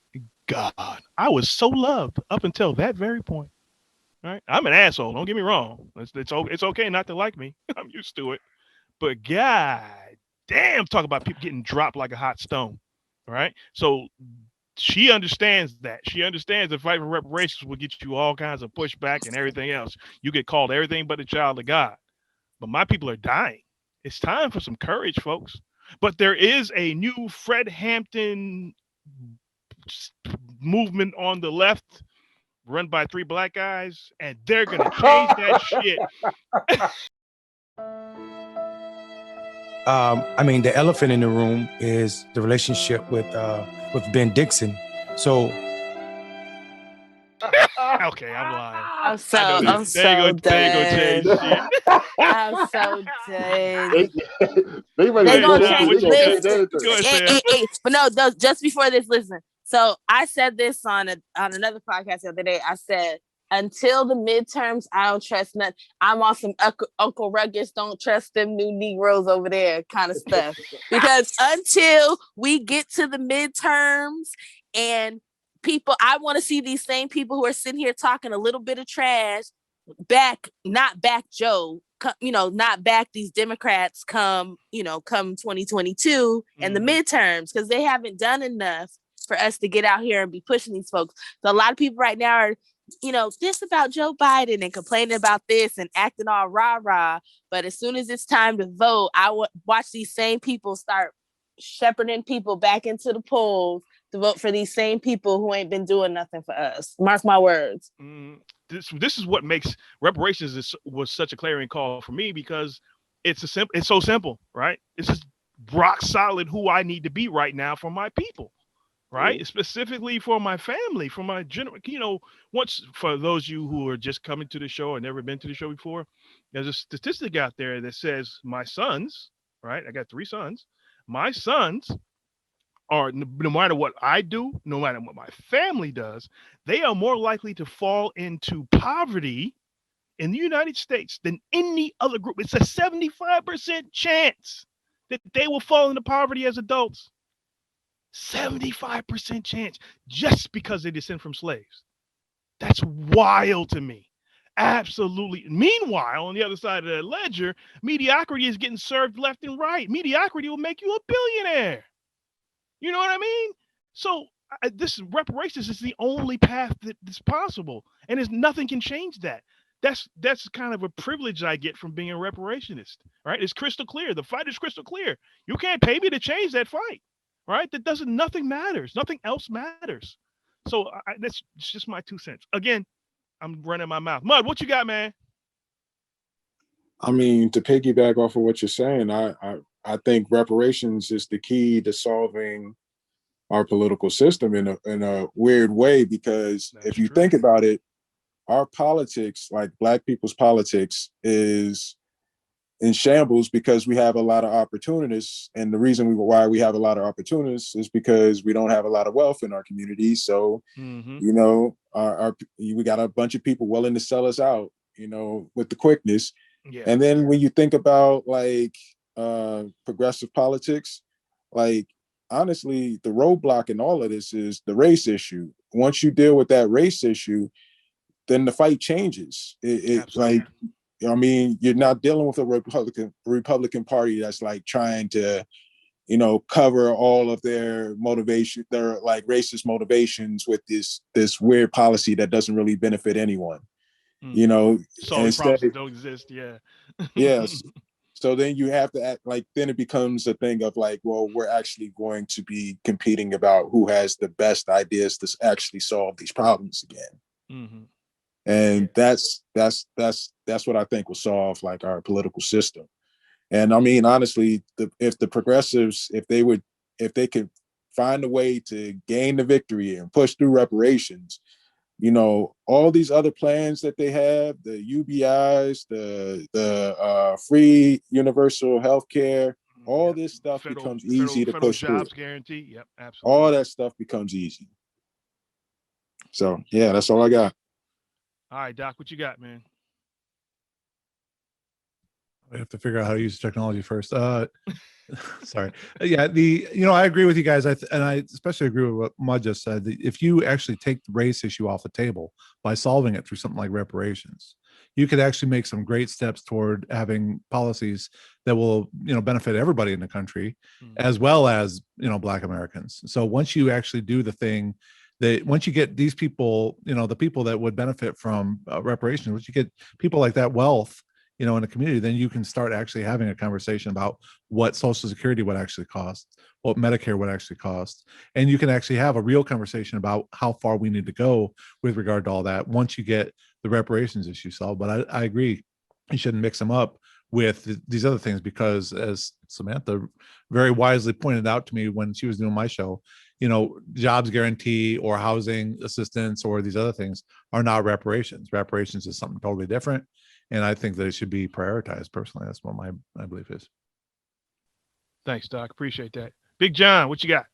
God, I was so loved up until that very point. Right? I'm an asshole. Don't get me wrong. It's okay not to like me. I'm used to it. But God damn, talk about people getting dropped like a hot stone. Right? So she understands that. She understands that fight for reparations will get you all kinds of pushback and everything else. You get called everything but a child of God. But my people are dying. It's time for some courage, folks. But there is a new Fred Hampton movement on the left run by 3 black guys, and they're gonna change that shit. I mean, the elephant in the room is the relationship with Ben Dixon. So, okay, I'm lying. I'm so done. I'm so done. They gonna change this. Go ahead, But no, just before this, listen. So I said this on another podcast the other day. I said, until the midterms, I don't trust nothing. I'm on some Uncle Ruggers, don't trust them new Negroes over there kind of stuff. Because until we get to the midterms and people, I want to see these same people who are sitting here talking a little bit of trash not back Joe, not back these Democrats come 2022 and the midterms, because they haven't done enough for us to get out here and be pushing these folks. So a lot of people right now are, this about Joe Biden and complaining about this and acting all rah-rah. But as soon as it's time to vote, I watch these same people start shepherding people back into the polls to vote for these same people who ain't been doing nothing for us. Mark my words. This is what makes reparations was such a clarion call for me, because it's so simple, right? It's just rock solid who I need to be right now for my people. Right, specifically for my family, for my once for those of you who are just coming to the show or never been to the show before, there's a statistic out there that says my sons, right? I got 3 sons. My sons are, no matter what I do, no matter what my family does, they are more likely to fall into poverty in the United States than any other group. It's a 75% chance that they will fall into poverty as adults. 75% chance just because they descend from slaves. That's wild to me. Absolutely. Meanwhile, on the other side of the ledger, mediocrity is getting served left and right. Mediocrity will make you a billionaire. You know what I mean? So this reparations is the only path that's possible, and nothing can change that. That's kind of a privilege I get from being a reparationist, right? It's crystal clear. The fight is crystal clear. You can't pay me to change that fight. Right? Nothing matters. Nothing else matters. So that's just my 2 cents. Again, I'm running my mouth. Mud, what you got, man? I mean, to piggyback off of what you're saying, I think reparations is the key to solving our political system in a weird way, because if you think about it, our politics, like Black people's politics, is in shambles because we have a lot of opportunists. And the reason why we have a lot of opportunists is because we don't have a lot of wealth in our community. So, we got a bunch of people willing to sell us out, with the quickness. Yeah. And then when you think about like progressive politics, like honestly, the roadblock in all of this is the race issue. Once you deal with that race issue, then the fight changes. It's like, I mean, you're not dealing with a Republican Party that's like trying to, cover all of their motivation, their like racist motivations with this weird policy that doesn't really benefit anyone. Solving problems that don't exist. Yeah. Yes. So then you have to act like, then it becomes a thing of like, well, we're actually going to be competing about who has the best ideas to actually solve these problems again. And that's what I think will solve like our political system. And I mean, honestly, if the progressives, if they could find a way to gain the victory and push through reparations, all these other plans that they have, the UBIs, the free universal health care, All this stuff becomes easy to push through. Jobs guarantee. Yep, absolutely. All that stuff becomes easy. So yeah, that's all I got. All right, Doc, what you got, man? We have to figure out how to use technology first. Sorry. Yeah, I agree with you guys. And I especially agree with what Mud just said. If you actually take the race issue off the table by solving it through something like reparations, you could actually make some great steps toward having policies that will, benefit everybody in the country, as well as, Black Americans. So once you actually do the thing that, once you get these people, the people that would benefit from reparations, once you get people like that wealth, in a community, then you can start actually having a conversation about what Social Security would actually cost, what Medicare would actually cost. And you can actually have a real conversation about how far we need to go with regard to all that once you get the reparations issue solved. But I agree, you shouldn't mix them up with these other things, because as Samantha very wisely pointed out to me when she was doing my show, jobs guarantee or housing assistance or these other things are not reparations. Reparations is something totally different. And I think that it should be prioritized. Personally, that's what my belief is. Thanks, Doc. Appreciate that. Big John, what you got?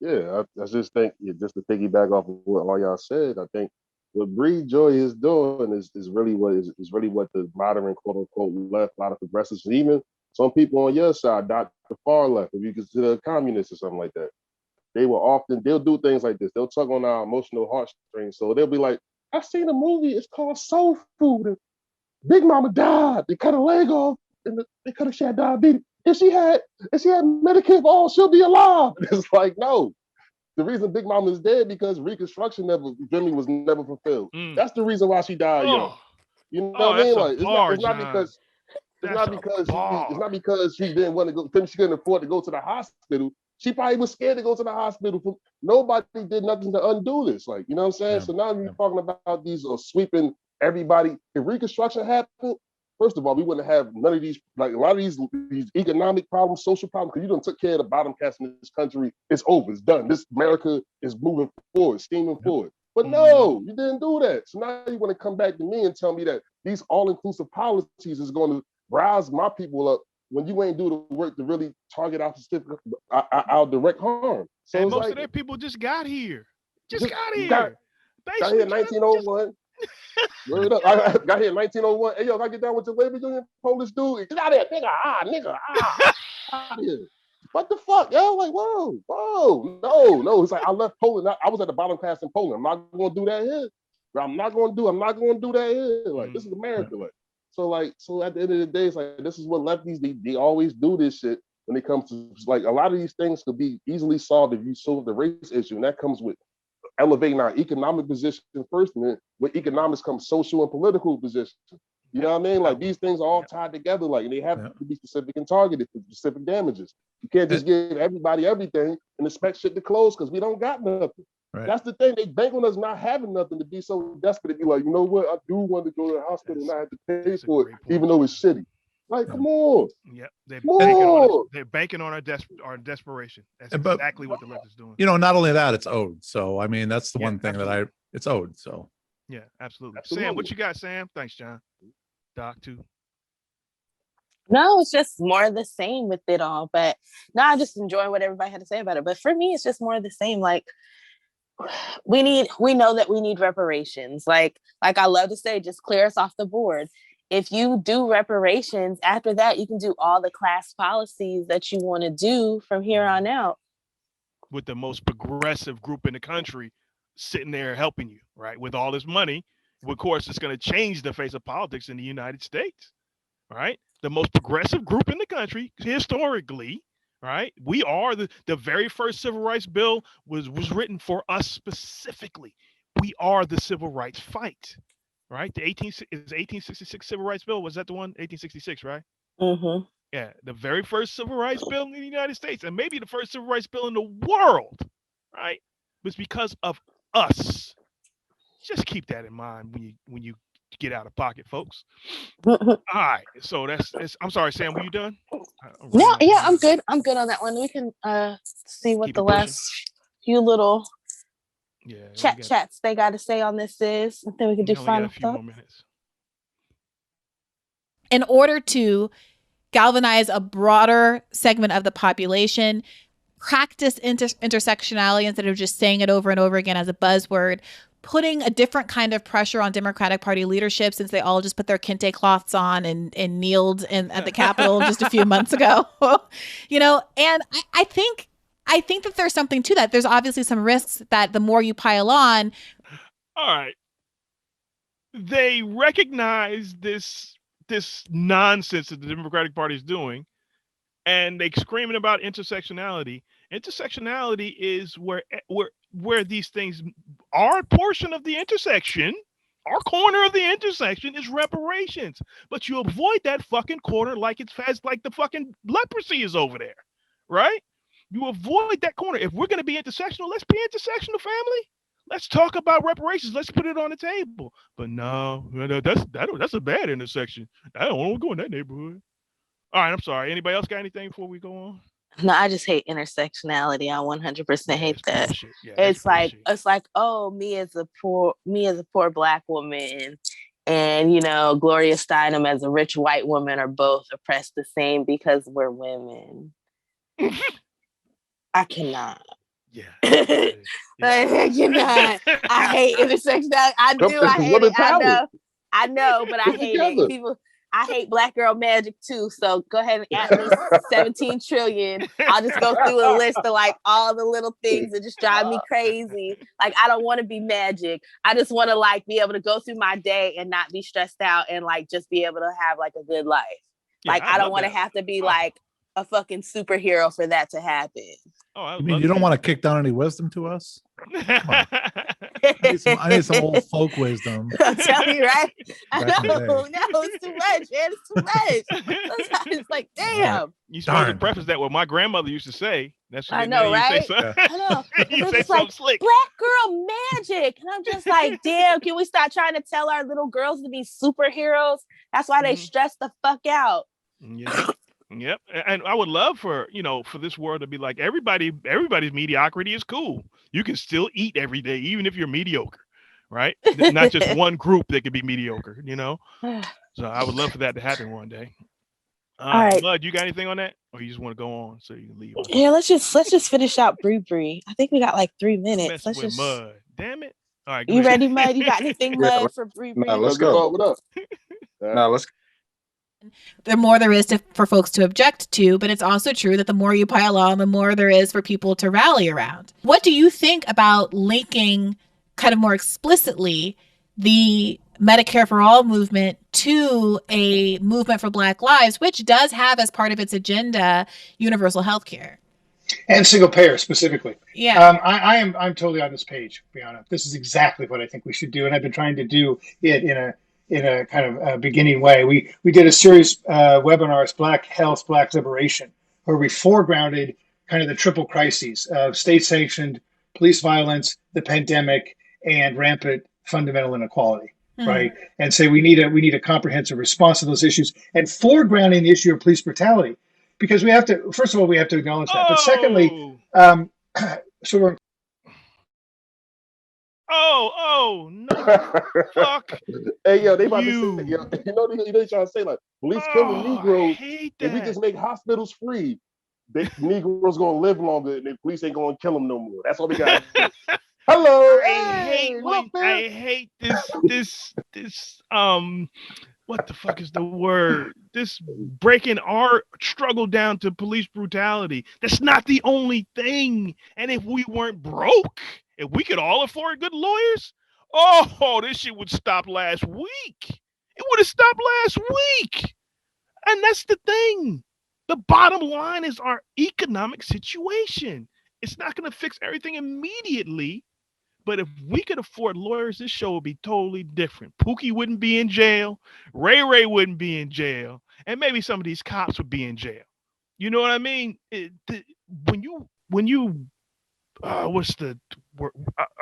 Yeah, I just think, just to piggyback off of what all y'all said, I think what Breed Joy is doing is really what the modern quote unquote left, a lot of progressives, and even some people on your side, the far left, if you consider communists or something like that, they'll do things like this. They'll tug on our emotional heartstrings. So they'll be like, I seen a movie, it's called Soul Food. And Big Mama died. They cut her leg off, and they cut her, she had diabetes. If she had Medicare, she'll be alive. It's like, no. The reason Big Mama is dead because Reconstruction was never fulfilled. That's the reason why she died, yo. You know what I mean? Like, it's not because she didn't want to go, she couldn't afford to go to the hospital. She probably was scared to go to the hospital. Nobody did nothing to undo this. Like, you know what I'm saying? Yeah. So now you're talking about these sweeping everybody. If Reconstruction happened, first of all, we wouldn't have none of these, like a lot of these economic problems, social problems, because you done took care of the bottom cast in this country. It's over. It's done. This America is moving forward, steaming forward. But no, you didn't do that. So now you want to come back to me and tell me that these all-inclusive policies is going to rouse my people up when you ain't do the work to really target our direct harm. So and most of their people just got here. Got here. Got here in 1901. Word up. I got here in 1901. Hey, yo, if I get down with the labor union, Polish dude, get out of here, nigga, out of here. What the fuck, yo? Like, whoa, no. It's like I left Poland. I was at the bottom class in Poland. I'm not gonna do that here. I'm not gonna do that here. Like, this is America. Like, so at the end of the day, it's like, this is what lefties, they always do this shit when it comes to, like, a lot of these things could be easily solved if you solve the race issue. And that comes with elevating our economic position first, and then with economics comes social and political position. You know what I mean? Like, these things are all tied together, like, and they have to be specific and targeted for specific damages. You can't just give everybody everything and expect shit to close because we don't got nothing. Right. That's the thing. They bank on us not having nothing to be so desperate to be like, you know what? I do want to go to the hospital and I have to pay for it, even though it's shitty. Like, come on. Yep. They're banking on our desperation. That's exactly what the left is doing. Not only that, it's owed. So, I mean, that's the one thing that it's owed. So, yeah, absolutely. Sam, what you got, Sam? Thanks, John. Doc, too. No, it's just more of the same with it all. But no, I just enjoy what everybody had to say about it. But for me, it's just more of the same. Like, we know that we need reparations. Like I love to say, just clear us off the board. If you do reparations, after that, you can do all the class policies that you want to do from here on out. With the most progressive group in the country sitting there helping you, right? With all this money, of course, it's going to change the face of politics in the United States, right? The most progressive group in the country, historically, right? We are the very first civil rights bill was written for us specifically. We are the civil rights fight, right? The 1866 civil rights bill, was that the one? 1866, right? Mm-hmm. Yeah, the very first civil rights bill in the United States, and maybe the first civil rights bill in the world, right? Was because of us. Just keep that in mind when you get out of pocket, folks. All right, so that's I'm sorry, Sam, were you done? Yeah, I'm good. I'm good on that one. We can see what the last few little chats they got to say on this is, and then we can do final thoughts. In order to galvanize a broader segment of the population, practice intersectionality instead of just saying it over and over again as a buzzword, putting a different kind of pressure on Democratic Party leadership since they all just put their kente cloths on and kneeled at the Capitol just a few months ago. And I think that there's something to that. There's obviously some risks that the more you pile on. All right. They recognize this nonsense that the Democratic Party is doing, and they screaming about intersectionality. Intersectionality is where these things are a portion of the intersection. Our corner of the intersection is reparations, but you avoid that fucking corner like it's fast, like the fucking leprosy is over there, right? You avoid that corner. If we're going to be intersectional, let's be intersectional, family. Let's talk about reparations. Let's put it on the table. But no, that's a bad intersection. I don't want to go in that neighborhood. All right, I'm sorry. Anybody else got anything before we go on? No, I just hate intersectionality. I 100% hate that. Yeah, it's like, oh, me as a poor Black woman, and Gloria Steinem as a rich white woman are both oppressed the same because we're women. I cannot. Yeah. I cannot. I hate intersectionality. I hate it. I know, but I hate it. People. I hate Black girl magic too. So go ahead and add me 17 trillion. I'll just go through a list of like all the little things that just drive me crazy. Like, I don't want to be magic. I just want to like be able to go through my day and not be stressed out and like just be able to have like a good life. Yeah, like, I don't want to have to be like a fucking superhero for that to happen. Oh, you mean you don't want to kick down any wisdom to us? I need some old folk wisdom. I'm telling you, right? I know. No, it's too much, man. It's too much. Sometimes it's like, damn. You supposed to preface that what my grandmother used to say. That's I know, right? I know. You say something slick. Black girl magic. And I'm just like, damn, can we stop trying to tell our little girls to be superheroes? That's why they stress the fuck out. Yeah. Yep. And I would love for this world to be like everybody's mediocrity is cool. You can still eat every day, even if you're mediocre, right? Not just one group that could be mediocre, So I would love for that to happen one day. All right. Mud, you got anything on that? Or you just want to go on so you can leave? Yeah, let's just finish out Bree. I think we got like 3 minutes. Let's just Mud. Damn it. All right. You ready, Mud? You got anything, Mud, for Bree? Nah, let's go. What up? Nah, let's go. The more there is for folks to object to, but it's also true that the more you pile on, the more there is for people to rally around. What do you think about linking kind of more explicitly the Medicare for All movement to a movement for Black lives, which does have as part of its agenda universal health care? And single payer specifically. Yeah. I'm totally on this page, Brianna. This is exactly what I think we should do. And I've been trying to do it in a kind of beginning way. We did a series webinars, Black Health, Black Liberation, where we foregrounded kind of the triple crises of state-sanctioned police violence, the pandemic, and rampant fundamental inequality, right? And say we need a comprehensive response to those issues, and foregrounding the issue of police brutality, because we have to, first of all, we have to acknowledge that. But secondly, so we're Oh no! Fuck. Hey, yo, they about to say, yo, they trying to say like police killing Negroes. If we just make hospitals free, Negroes gonna live longer, and the police ain't gonna kill them no more. That's all we got. Hello. I hate this. What the fuck is the word? This breaking our struggle down to police brutality. That's not the only thing. And if we weren't broke, if we could all afford good lawyers, this shit would stop last week. It would have stopped last week. And that's the thing. The bottom line is our economic situation. It's not going to fix everything immediately. But if we could afford lawyers, this show would be totally different. Pookie wouldn't be in jail. Ray wouldn't be in jail. And maybe some of these cops would be in jail. You know what I mean? When you what's the word?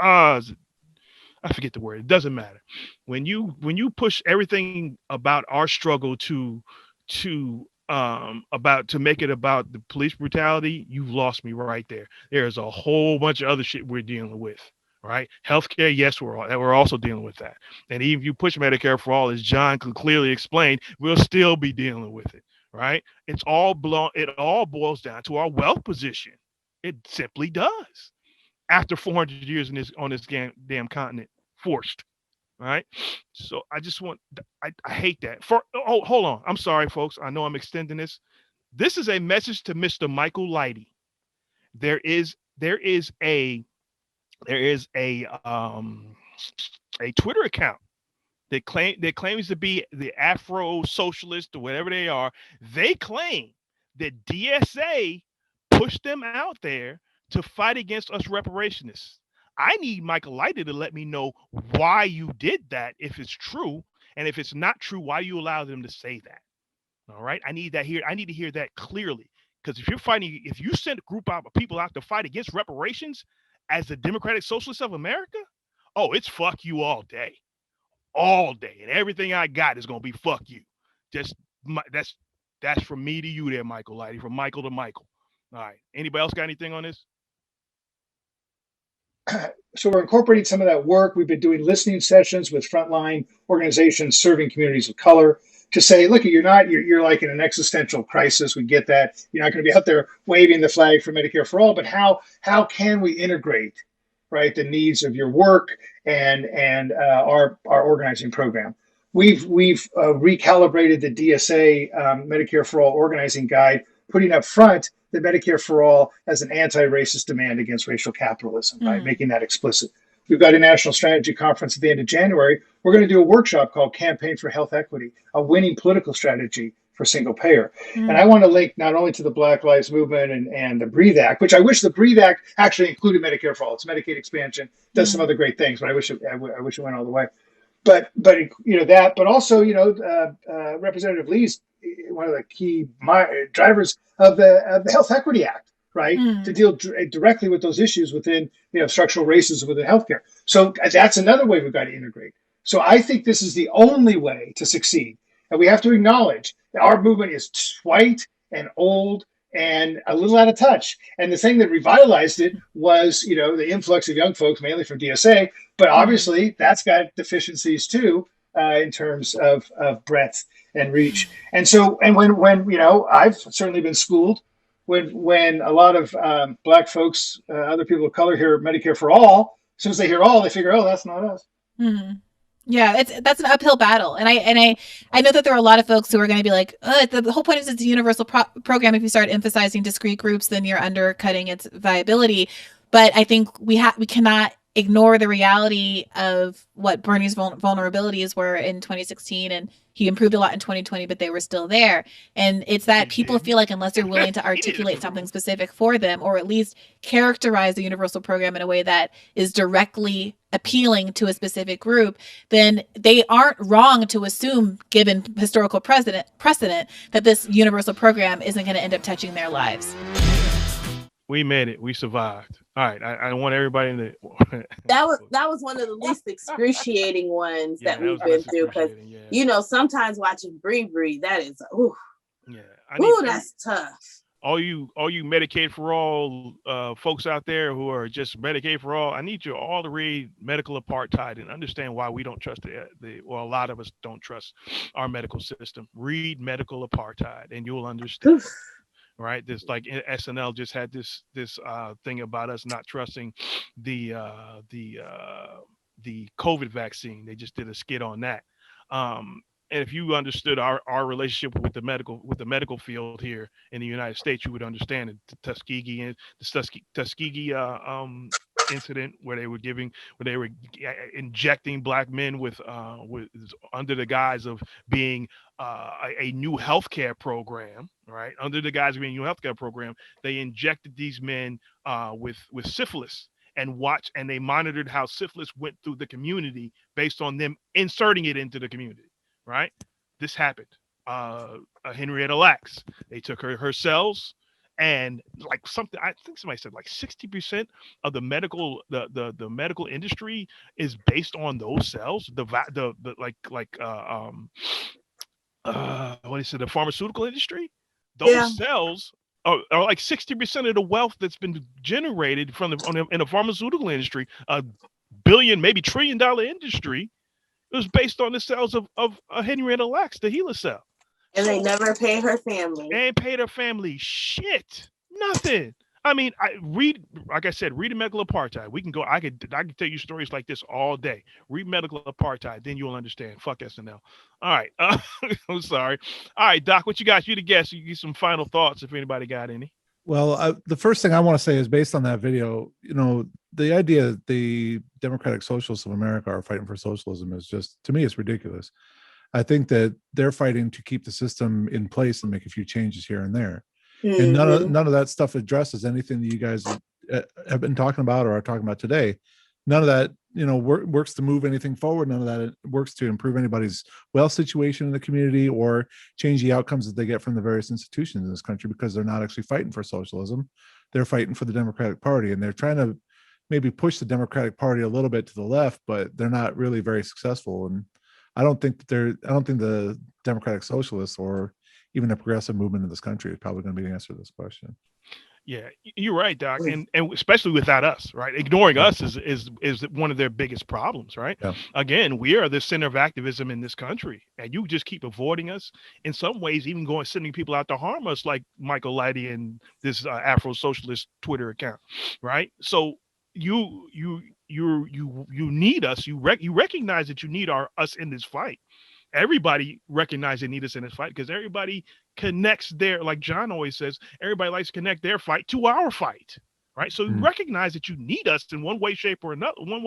I forget the word. It doesn't matter. When you push everything about our struggle to make it about the police brutality, you've lost me right there. There's a whole bunch of other shit we're dealing with. Right? Healthcare, yes, we're also dealing with that. And even if you push Medicare for All, as John clearly explained, we'll still be dealing with it. right? It all boils down to our wealth position. It simply does. After 400 years on this damn continent, forced, right? So I just want, I hate that. Hold on. I'm sorry, folks. I know I'm extending this. This is a message to Mr. Michael Lighty. There is a there is a Twitter account that claims to be the Afro socialist or whatever they are. They claim that DSA pushed them out there to fight against us reparationists. I need Michael Lighty to let me know why you did that, if it's true, and if it's not true, why you allowed them to say that. All right, I need to hear that clearly, because if you send a group of people out to fight against reparations as the Democratic Socialists of America, oh, it's fuck you all day, and everything I got is gonna be fuck you. Just that's from me to you, there, Michael Lighty, from Michael to Michael. All right, anybody else got anything on this? So we're incorporating some of that work. We've been doing listening sessions with frontline organizations serving communities of color to say, look, you're like in an existential crisis. We get that. You're not going to be out there waving the flag for Medicare for all, but how can we integrate, right, the needs of your work and our organizing program? We've recalibrated the DSA Medicare for All organizing guide, putting up front the Medicare for All as an anti-racist demand against racial capitalism, right? Making that explicit. We've got a national strategy conference at the end of January. We're going to do a workshop called Campaign for Health Equity, a winning political strategy for single payer. And I want to link not only to the Black Lives Movement and the BREATHE Act, which I wish the BREATHE Act actually included Medicare for All. It's Medicaid expansion, does some other great things, but I wish it went all the way. But that, but also Representative Lee's one of the key drivers of the Health Equity Act, right, to deal directly with those issues within structural racism within healthcare. So that's another way we've got to integrate. So I think this is the only way to succeed, and we have to acknowledge that our movement is white and old and a little out of touch. And the thing that revitalized it was, the influx of young folks, mainly from DSA, but obviously that's got deficiencies too, in terms of breadth and reach. And so, and when I've certainly been schooled when a lot of Black folks, other people of color hear Medicare for all, as soon as they hear all, they figure, oh, that's not us. Mm-hmm. Yeah, that's an uphill battle, and I know that there are a lot of folks who are going to be like, the whole point is it's a universal program. If you start emphasizing discrete groups, then you're undercutting its viability. But I think we cannot ignore the reality of what Bernie's vulnerabilities were in 2016, and he improved a lot in 2020, but they were still there. And it's that people feel like unless you're willing to articulate something specific for them, or at least characterize the universal program in a way that is directly appealing to a specific group, then they aren't wrong to assume, given historical precedent, that this universal program isn't going to end up touching their lives. We made it. We survived. All right. I want everybody to. that was one of the least excruciating ones that we've been through, because sometimes watching Breathe, that is that's tough. All you Medicaid for all folks out there who are just Medicaid for all, I need you all to read Medical Apartheid and understand why we don't trust a lot of us don't trust our medical system. Read Medical Apartheid and you'll understand. Right, this like SNL just had this thing about us not trusting the COVID vaccine. They just did a skit on that. And if you understood our relationship with the medical field here in the United States, you would understand the Tuskegee incident where they were injecting Black men with under the guise of being a new healthcare program, right? Under the guise of being a new healthcare program, they injected these men with syphilis and they monitored how syphilis went through the community based on them inserting it into the community, right? This happened. Henrietta Lacks, they took her cells. And like something, I think somebody said like 60% of the medical industry is based on those cells. The pharmaceutical industry, those cells are like 60% of the wealth that's been generated in the pharmaceutical industry, $1 billion, maybe $1 trillion industry. It was based on the cells of Henrietta Lacks, the HeLa cell. And they never pay her family. They ain't paid her family shit. Nothing. I mean, like I said, read medical apartheid. We can go. I could tell you stories like this all day. Read medical apartheid, then you'll understand. Fuck SNL. All right. I'm sorry. All right, Doc, what you got? You the guest. You get some final thoughts if anybody got any. Well, the first thing I want to say is based on that video, the idea that the Democratic Socialists of America are fighting for socialism is just, to me, it's ridiculous. I think that they're fighting to keep the system in place and make a few changes here and there. And none of that stuff addresses anything that you guys have been talking about or are talking about today. None of that, works to move anything forward. None of that works to improve anybody's wealth situation in the community or change the outcomes that they get from the various institutions in this country, because they're not actually fighting for socialism. They're fighting for the Democratic Party, and they're trying to maybe push the Democratic Party a little bit to the left, but they're not really very successful. And I don't think the Democratic Socialists or even the progressive movement in this country is probably going to be the answer to this question. Yeah, you're right, Doc, and especially without us, right? Ignoring us is one of their biggest problems, right? Yeah. Again, we are the center of activism in this country, and you just keep avoiding us. In some ways, even sending people out to harm us, like Michael Lighty and this Afro Socialist Twitter account, right? So you need us. You recognize that you need us in this fight. Everybody recognizes they need us in this fight because everybody connects like John always says, everybody likes to connect their fight to our fight, right? So you recognize that you need us in one way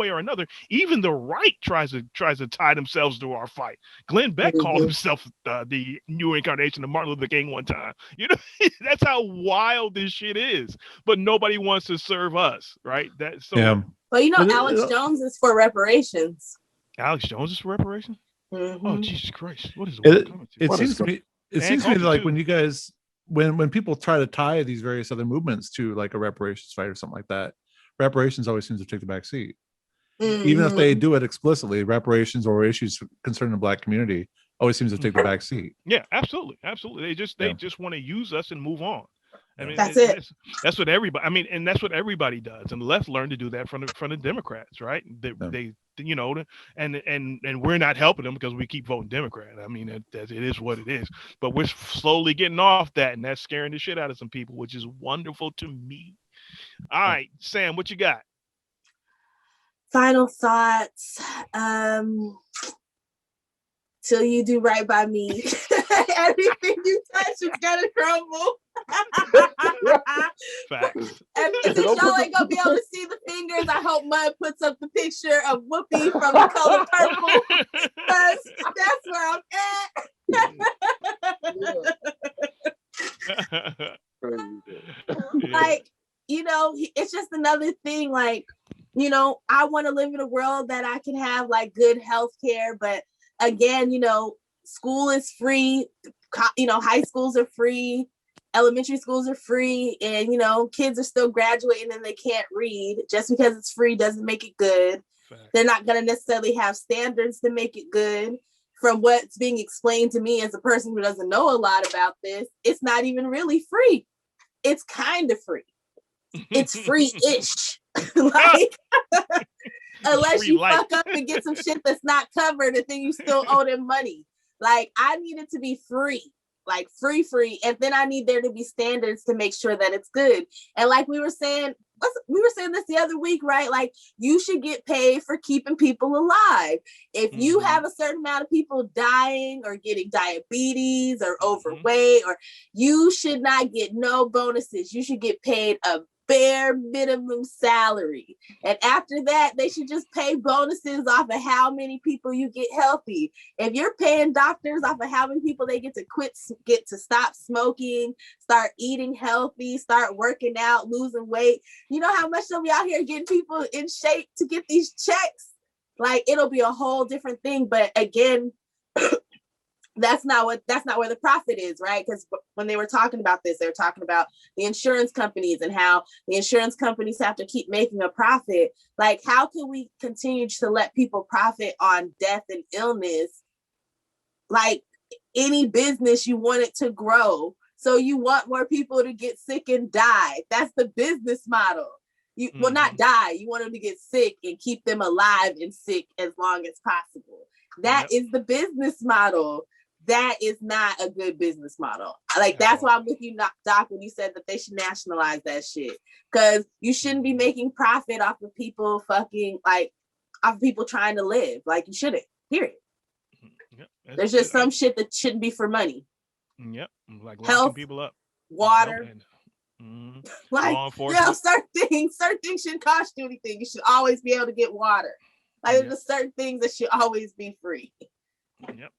or another. Even the right tries to tie themselves to our fight. Glenn Beck called himself the new incarnation of Martin Luther King one time. That's how wild this shit is. But nobody wants to serve us, right? Well, Alex Jones is for reparations. Alex Jones is for reparations? Mm-hmm. Oh, Jesus Christ! What is it seems to me like when you guys, when people try to tie these various other movements to like a reparations fight or something like that, reparations always seems to take the back seat. Mm-hmm. Even if they do it explicitly, reparations or issues concerning the Black community always seems to take the back seat. Yeah, absolutely. They just want to use us and move on. I mean, that's it. That's what everybody. I mean, and that's what everybody does. And the left learned to do that from the Democrats, right? They and we're not helping them because we keep voting Democrat. I mean, it is what it is. But we're slowly getting off that, and that's scaring the shit out of some people, which is wonderful to me. All right, Sam, what you got? Final thoughts. Till you do right by me, everything you touch is gonna crumble. Facts. And since y'all ain't gonna be able to see the fingers, I hope Mud puts up the picture of Whoopi from The Color Purple, because that's where I'm at. Like, it's just another thing. Like, I want to live in a world that I can have like good health care, but again, school is free, high schools are free, elementary schools are free, and kids are still graduating and they can't read. Just because it's free doesn't make it good. Fact. They're not going to necessarily have standards to make it good. From what's being explained to me as a person who doesn't know a lot about this, it's not even really free. It's kind of free. It's free-ish. Like, unless you fuck up and get some shit that's not covered, and then you still owe them money. Like, I need it to be free, like free, and then I need there to be standards to make sure that it's good. And like we were saying this the other week, right? Like, you should get paid for keeping people alive. If you have a certain amount of people dying or getting diabetes or overweight, or you should not get no bonuses. You should get paid a bare minimum salary, and after that they should just pay bonuses off of how many people you get healthy. If you're paying doctors off of how many people they get to stop smoking, start eating healthy, start working out, losing weight, you know how much they'll be out here getting people in shape to get these checks. Like, it'll be a whole different thing. But again, that's not where the profit is, right? Because when they were talking about this, they were talking about the insurance companies and how the insurance companies have to keep making a profit. Like, how can we continue to let people profit on death and illness? Like, any business, you want it to grow. So you want more people to get sick and die. That's the business model. Well, not die. You want them to get sick and keep them alive and sick as long as possible. That is the business model. that is not a good business model. Like, that's why I'm with you, Doc, when you said that they should nationalize that shit. Because you shouldn't be making profit off of people fucking, like, off of people trying to live. Like, you shouldn't, period. Yep, there's just some shit that shouldn't be for money. Yep, like locking health, people up. water. Like, law enforcement. Certain things shouldn't cost you anything. You should always be able to get water. Like, there's certain things that should always be free. Yep.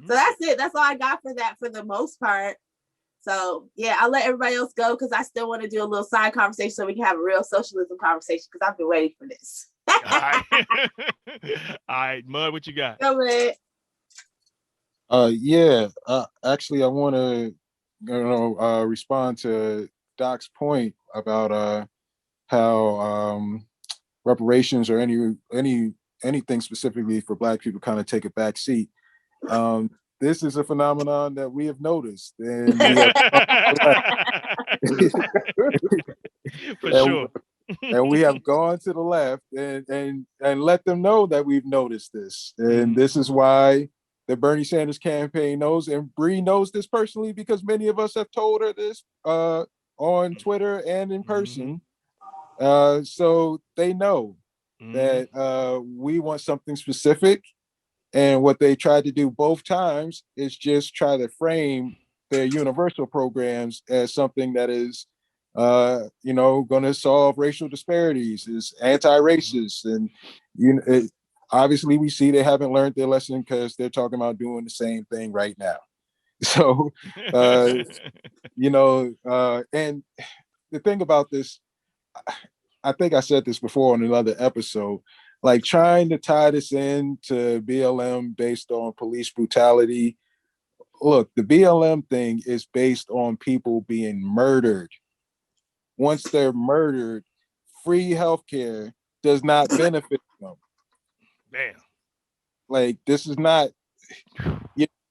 So that's it. That's all I got for that for the most part. So yeah, I'll let everybody else go because I still want to do a little side conversation so we can have a real socialism conversation because I've been waiting for this. All right. All right, Mud, what you got? Go ahead. Actually, I want to respond to Doc's point about how reparations or anything specifically for Black people kind of take a back seat. This is a phenomenon that we have noticed, and for sure. And we have gone to the left and let them know that we've noticed this, and this is why the Bernie Sanders campaign knows, and Bree knows this personally because many of us have told her this on Twitter and in person. So they know that we want something specific. And what they tried to do both times is just try to frame their universal programs as something that is, going to solve racial disparities, is anti-racist. And obviously we see they haven't learned their lesson because they're talking about doing the same thing right now. So, and the thing about this, I think I said this before on another episode, like trying to tie this into BLM based on police brutality. Look, the BLM thing is based on people being murdered. Once they're murdered, free healthcare does not benefit them. Damn. Like this is not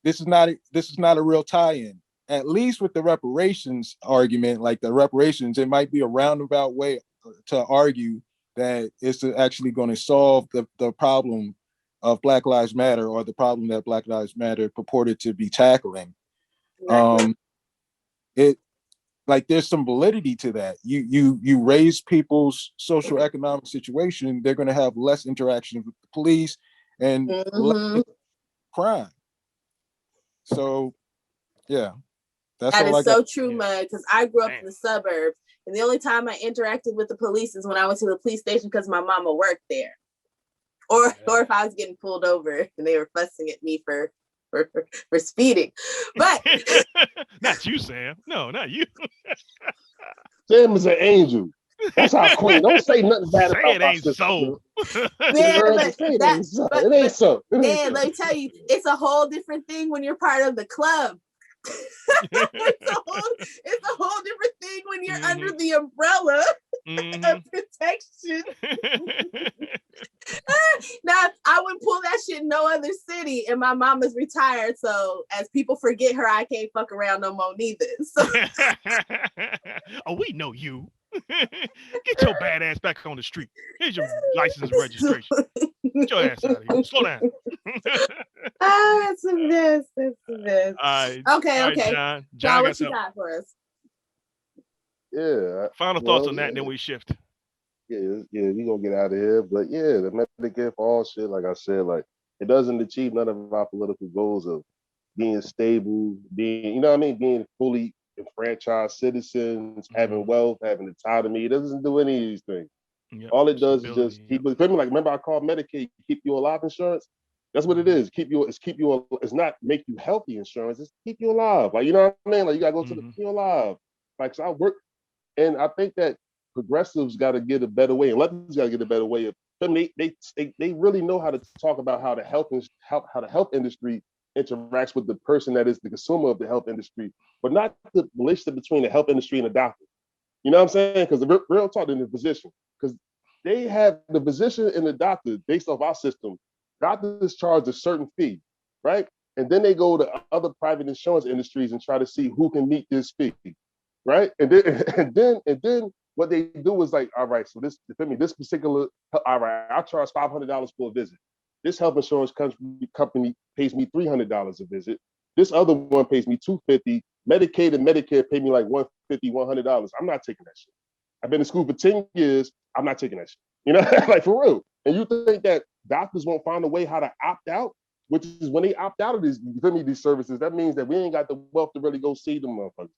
a real tie-in. At least with the reparations argument, like the reparations, it might be a roundabout way to argue that it's actually going to solve the problem of Black Lives Matter, or the problem that Black Lives Matter purported to be tackling. There's some validity to that. You raise people's social economic situation, they're going to have less interaction with the police and less crime. So, yeah. That is so true, Mud, because I grew up in the suburbs, and the only time I interacted with the police is when I went to the police station because my mama worked there, or if I was getting pulled over and they were fussing at me for speeding. But not you, Sam. No, not you. Sam is an angel. That's our queen. Don't say nothing bad about it ain't so. It ain't so. Man, let me tell you, it's a whole different thing when you're part of the club. It's a whole different thing when you're under the umbrella of protection. Now, I would pull that shit in no other city, and my mama's retired, so as people forget her, I can't fuck around no more neither. So. Oh, we know you. Get your bad ass back on the street. Here's your license and registration. Get your ass out of here. Slow down. It's a mess. It's a mess. Okay. John, what you got for us? Yeah. Final thoughts on that, and then we shift. Yeah, we gonna get out of here. But yeah, the Medicare for all shit, like I said, like it doesn't achieve none of our political goals of being stable, being fully enfranchised citizens, having wealth, having autonomy. It doesn't do any of these things. Yep. All it does is just keep. Remember I called Medicaid keep you alive insurance. That's what it is. It's not make you healthy insurance. It's keep you alive. Like, you know what I mean? Like, you gotta go to the keep you alive. Like, so I work, and I think that progressives got to get a better way, and leftists got to get a better way of. They really know how to talk about how the health industry interacts with the person that is the consumer of the health industry, but not the relationship between the health industry and the doctor. You know what I'm saying? Because the real talk in the physician, because they have the physician and the doctor based off our system. Doctors charge a certain fee, right? And then they go to other private insurance industries and try to see who can meet this fee, right? And then what they do is like, all right, so this particular, all right, I charge $500 for a visit. This health insurance company pays me $300 a visit. This other one pays me $250. Medicaid and Medicare pay me like $150, $100. I'm not taking that shit. I've been in school for 10 years. I'm not taking that shit. You know, like for real. And you think that doctors won't find a way how to opt out, which is when they opt out of these, you feel me, these services, that means that we ain't got the wealth to really go see them motherfuckers.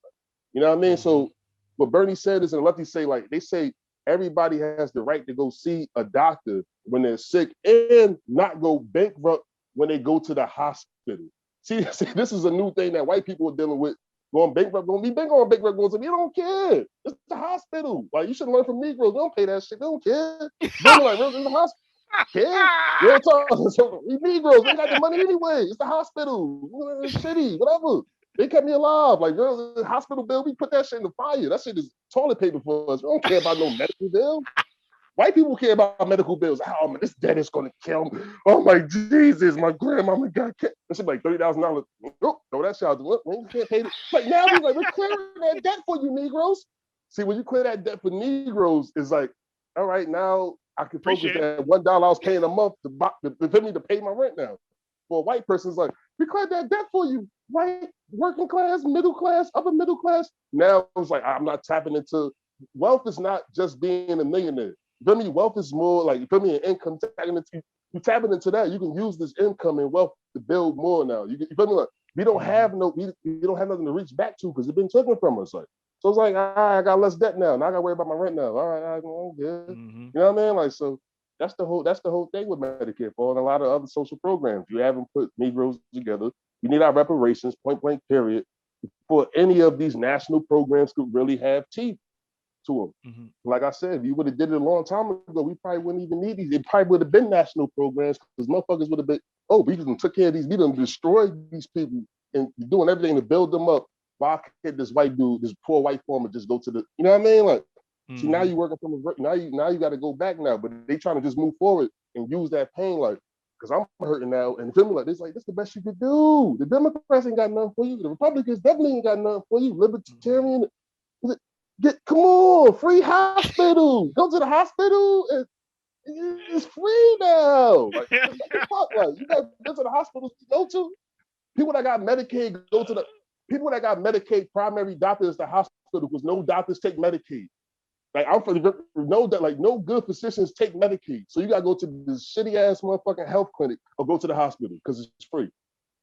You know what I mean? So what Bernie said is, and lefties say, like, they say everybody has the right to go see a doctor when they're sick and not go bankrupt when they go to the hospital. See, this is a new thing that white people are dealing with. Going bankrupt, going bankrupt, going to, we don't care. It's the hospital. Like, you should learn from Negroes. They don't pay that shit. They don't care. They're like, really, in the hospital? Care? Real talk. So, we Negroes, they got the money anyway. It's the hospital. It's shitty, whatever. They kept me alive. Like, girl, the hospital bill, we put that shit in the fire. That shit is toilet paper for us. We don't care about no medical bill. White people care about medical bills. Oh, man, this debt is going to kill me. Oh, my Jesus, my grandmama got killed. That shit like $30,000. Oh, throw that shit out. You can't pay it. Like, now we're clearing that debt for you, Negroes. See, when you clear that debt for Negroes, it's like, all right, now I can focus that $1 I was paying a month to pay my rent now. For a white person, it's like, we cleared that debt for you. White, working class, middle class, upper middle class. Now it's like, I'm not tapping into, wealth is not just being a millionaire. You feel me? Wealth is more like, you feel me, an income. You tapping into that, you can use this income and wealth to build more now. You feel me? Like, we don't have nothing to reach back to because it's been taken from us. Like, so it's like, I got less debt now. Now I got to worry about my rent now. All right, I'm good. You know what I mean? Like, so that's the whole thing with Medicare for and a lot of other social programs. You haven't put Negroes together. You need our reparations, point blank, period, before any of these national programs could really have teeth to them. Like I said, if you would have did it a long time ago, we probably wouldn't even need these. It probably would have been national programs because motherfuckers would have been, we done took care of these, we done destroyed these people and doing everything to build them up. Why can't this white dude, this poor white farmer just go to the, you know what I mean? Like, see, now you working from now you got to go back now, but they trying to just move forward and use that pain, like, because I'm hurting now, and feel me, like, this the best you could do. The Democrats ain't got nothing for you. The Republicans definitely ain't got nothing for you. Libertarian, come on, free hospital. Go to the hospital. It's free now. Like, what the fuck? Like, you got to go to the hospitals to go to. People that got Medicaid go to the. People that got Medicaid primary doctors at the hospital because no doctors take Medicaid. Like, I'm for no good physicians take Medicaid. So you gotta go to this shitty ass motherfucking health clinic or go to the hospital because it's free.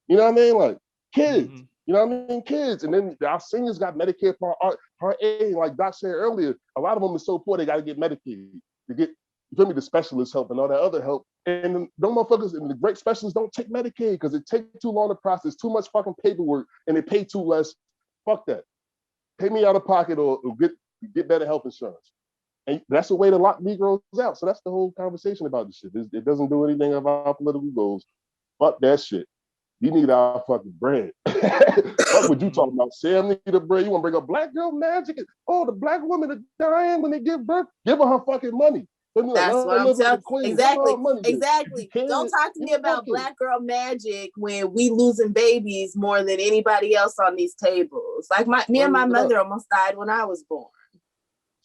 You know what I mean? Like, kids. You know what I mean? Kids. And then our seniors got Medicare Part A. Like Doc said earlier, a lot of them are so poor they gotta get Medicaid to get, you feel me, the specialist help and all that other help. And those motherfuckers and the great specialists don't take Medicaid because it takes too long to process, too much fucking paperwork, and they pay too less. Fuck that. Pay me out of pocket or get better health insurance. And that's the way to lock Negroes out. So that's the whole conversation about this shit. It doesn't do anything about our political goals. Fuck that shit. You need our fucking bread. Fuck what you talking about. Sam need the bread. You want to bring up black girl magic? The black women are dying when they give birth. Give her fucking money. That's what I'm telling you. Exactly. Don't talk to me about black girl magic when we losing babies more than anybody else on these tables. Like me and my mother almost died when I was born.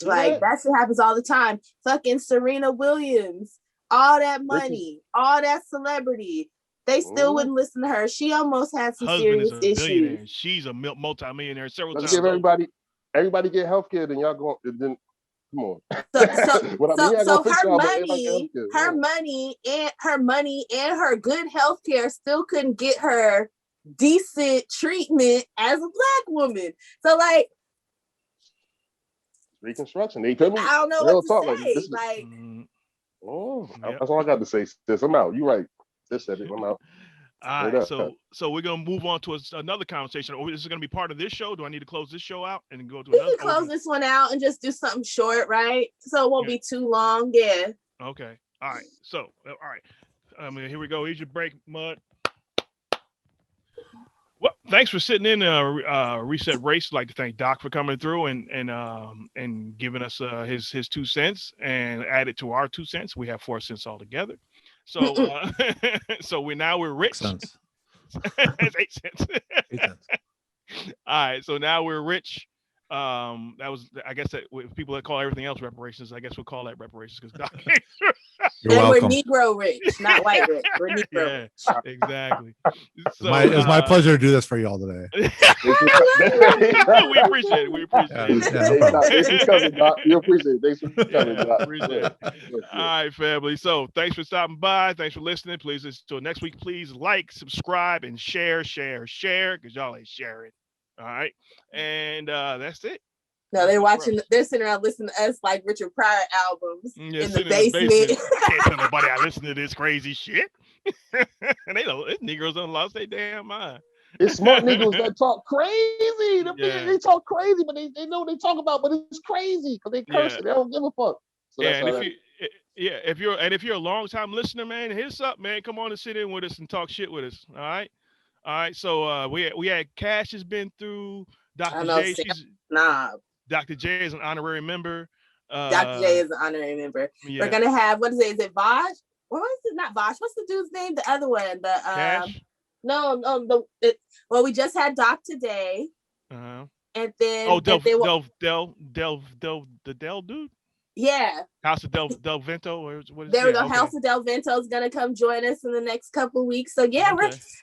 Like, that shit happens all the time. Fucking Serena Williams, all that money, all that celebrity. They still wouldn't listen to her. She almost had some serious issues. She's a multi-millionaire several times. Give everybody get healthcare, then y'all go. Then come on. So her money and her good healthcare still couldn't get her decent treatment as a black woman. So like, Reconstruction. They told me. I don't know what to say. That's all I got to say. Sis, I'm out. You right. Sis said it. I'm out. All right, so we're gonna move on to another conversation. This is gonna be part of this show. Do I need to close this show out and go to another? We can close this one out and just do something short, right? So it won't be too long. Yeah. Okay. All right. So here we go. Here's your break, Mud. Well, thanks for sitting in Reset Race. I'd like to thank Doc for coming through and giving us his 2 cents and added to our 2 cents. We have 4 cents altogether. So we're rich. It's 8 cents. 8 cents. All right. So now we're rich. That was, I guess, that people that call everything else reparations, I guess we'll call that reparations because Doc. You're and welcome. we're Negro rich, not white rich. We're Negro Yeah, rich. exactly. So It was my pleasure to do this for y'all today. We appreciate it. We appreciate it. Thanks for coming, Doc. We appreciate it. Thanks for coming, Doc. Appreciate it. All right, family. So thanks for stopping by. Thanks for listening. Please, until next week, please like, subscribe, and share, because y'all ain't sharing. All right. And that's it. No, they're sitting around listening to us like Richard Pryor albums in the basement. Can't tell nobody I listen to this crazy shit. And these Negroes done lost their damn mind. It's smart Negroes that talk crazy. They talk crazy, but they know what they talk about, but it's crazy because they curse it. They don't give a fuck. So if you're a long time listener, man, hit us up, man. Come on and sit in with us and talk shit with us. All right. So we had Cash has been through. Dr. J, Dr. J is an honorary member. Dr. J is an honorary member. Yeah. We're gonna have, what is it? Is it Vosh? Or what is it? Not Vosh. What's the dude's name? The other one. The Cash? Well, we just had Doc today. Uh-huh. And then the Del dude? Yeah. House of Del Vento, or what is there we go. Okay. House of Del Vento is gonna come join us in the next couple of weeks. So yeah,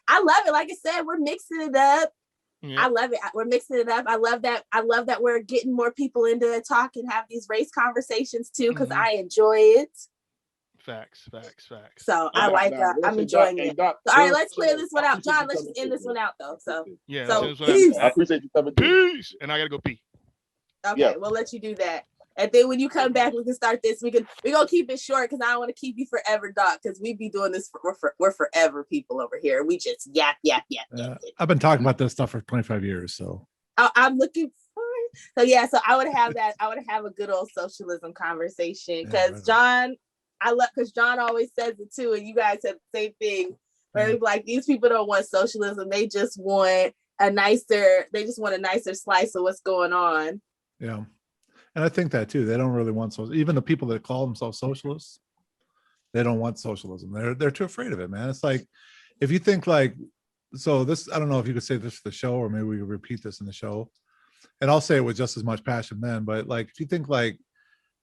I love it. Like I said, we're mixing it up. Yeah. I love it. We're mixing it up. I love that we're getting more people into it, talk and have these race conversations too, because I enjoy it. Facts. So I like that. I'm enjoying it. All right, let's clear this one out. John, let's just end this one out though. So peace. I appreciate you coming. Peace. And I gotta go pee. Okay, we'll let you do that. And then when you come back, we can start this. We're gonna keep it short because I don't want to keep you forever, Doc. Because we be doing this we're forever people over here. We just yap. I've been talking about this stuff for 25 years, so I'm looking forward. So yeah, so I would have that. I would have a good old socialism conversation because John always says it too, and you guys said the same thing. Where like these people don't want socialism; they just want a nicer slice of what's going on. Yeah. And I think that too. They don't really want even the people that call themselves socialists, they don't want socialism. They're too afraid of it, man. It's like if you think like, so this, I don't know if you could say this for the show or maybe we could repeat this in the show. And I'll say it with just as much passion then, but like if you think like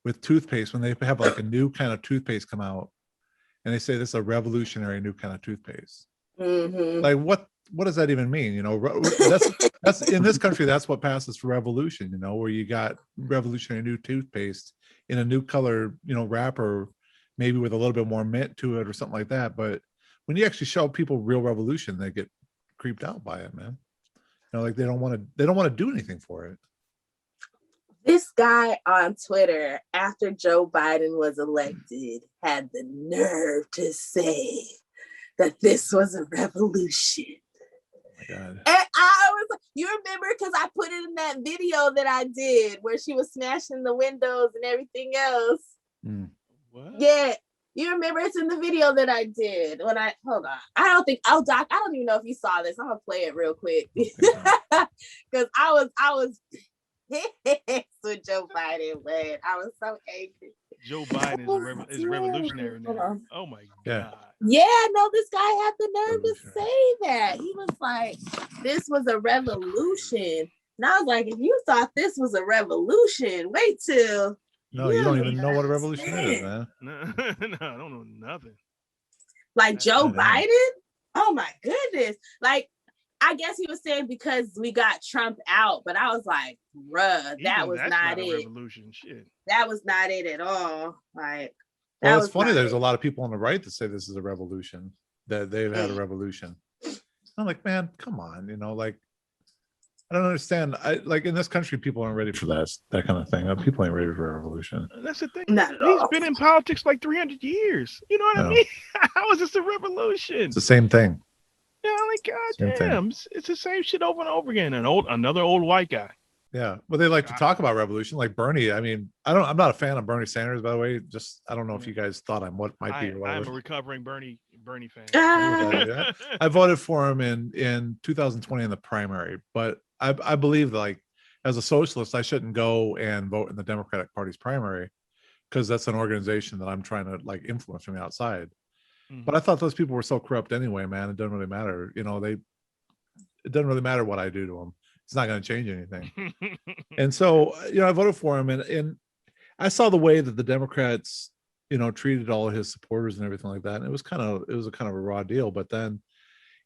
with toothpaste, when they have like a new kind of toothpaste come out and they say this is a revolutionary new kind of toothpaste. Mm-hmm. Like what does that even mean? You know, that's in this country, that's what passes for revolution, you know, where you got revolutionary new toothpaste in a new color, you know, wrapper, maybe with a little bit more mint to it or something like that. But when you actually show people real revolution, they get creeped out by it, man. You know, like they don't want to do anything for it. This guy on Twitter, after Joe Biden was elected, had the nerve to say that this was a revolution. God. And I was, you remember, because I put it in that video that I did where she was smashing the windows and everything else. What? Yeah, you remember it's in the video that I did when hold on. Doc, I don't even know if you saw this. I'm gonna play it real quick because I was with Joe Biden when I was so angry. Joe Biden is revolutionary now. Oh my God. Yeah, no, this guy had the nerve to say that. He was like, this was a revolution. And I was like, if you thought this was a revolution, wait till. No, you don't even know what a revolution is, man. No, I don't know nothing. Like Joe Biden? Oh my goodness. Like, I guess he was saying because we got Trump out, but I was like, bruh, that was not it. Revolution shit. That was not it at all. Like, well, it's funny. There's a lot of people on the right that say this is a revolution, that they've had a revolution. I'm like, man, come on, you know, like, I don't understand. Like in this country, people aren't ready for that kind of thing. People ain't ready for a revolution. That's the thing. He's been in politics like 300 years. You know what I mean? How is this a revolution? It's the same thing. Yeah, like goddamn, it's the same shit over and over again. Another old white guy. Yeah, but they like to talk about revolution, like Bernie. I mean, I'm not a fan of Bernie Sanders, by the way. Just I don't know if you guys thought I might be. Or whatever. I'm a recovering Bernie fan. I voted for him in 2020 in the primary, but I believe like as a socialist, I shouldn't go and vote in the Democratic Party's primary because that's an organization that I'm trying to like influence from the outside. But I thought those people were so corrupt anyway, man. It doesn't really matter. You know, it doesn't really matter what I do to them. It's not going to change anything. And so, I voted for him, and I saw the way that the Democrats, treated all of his supporters and everything like that. And it was kind of a raw deal. But then,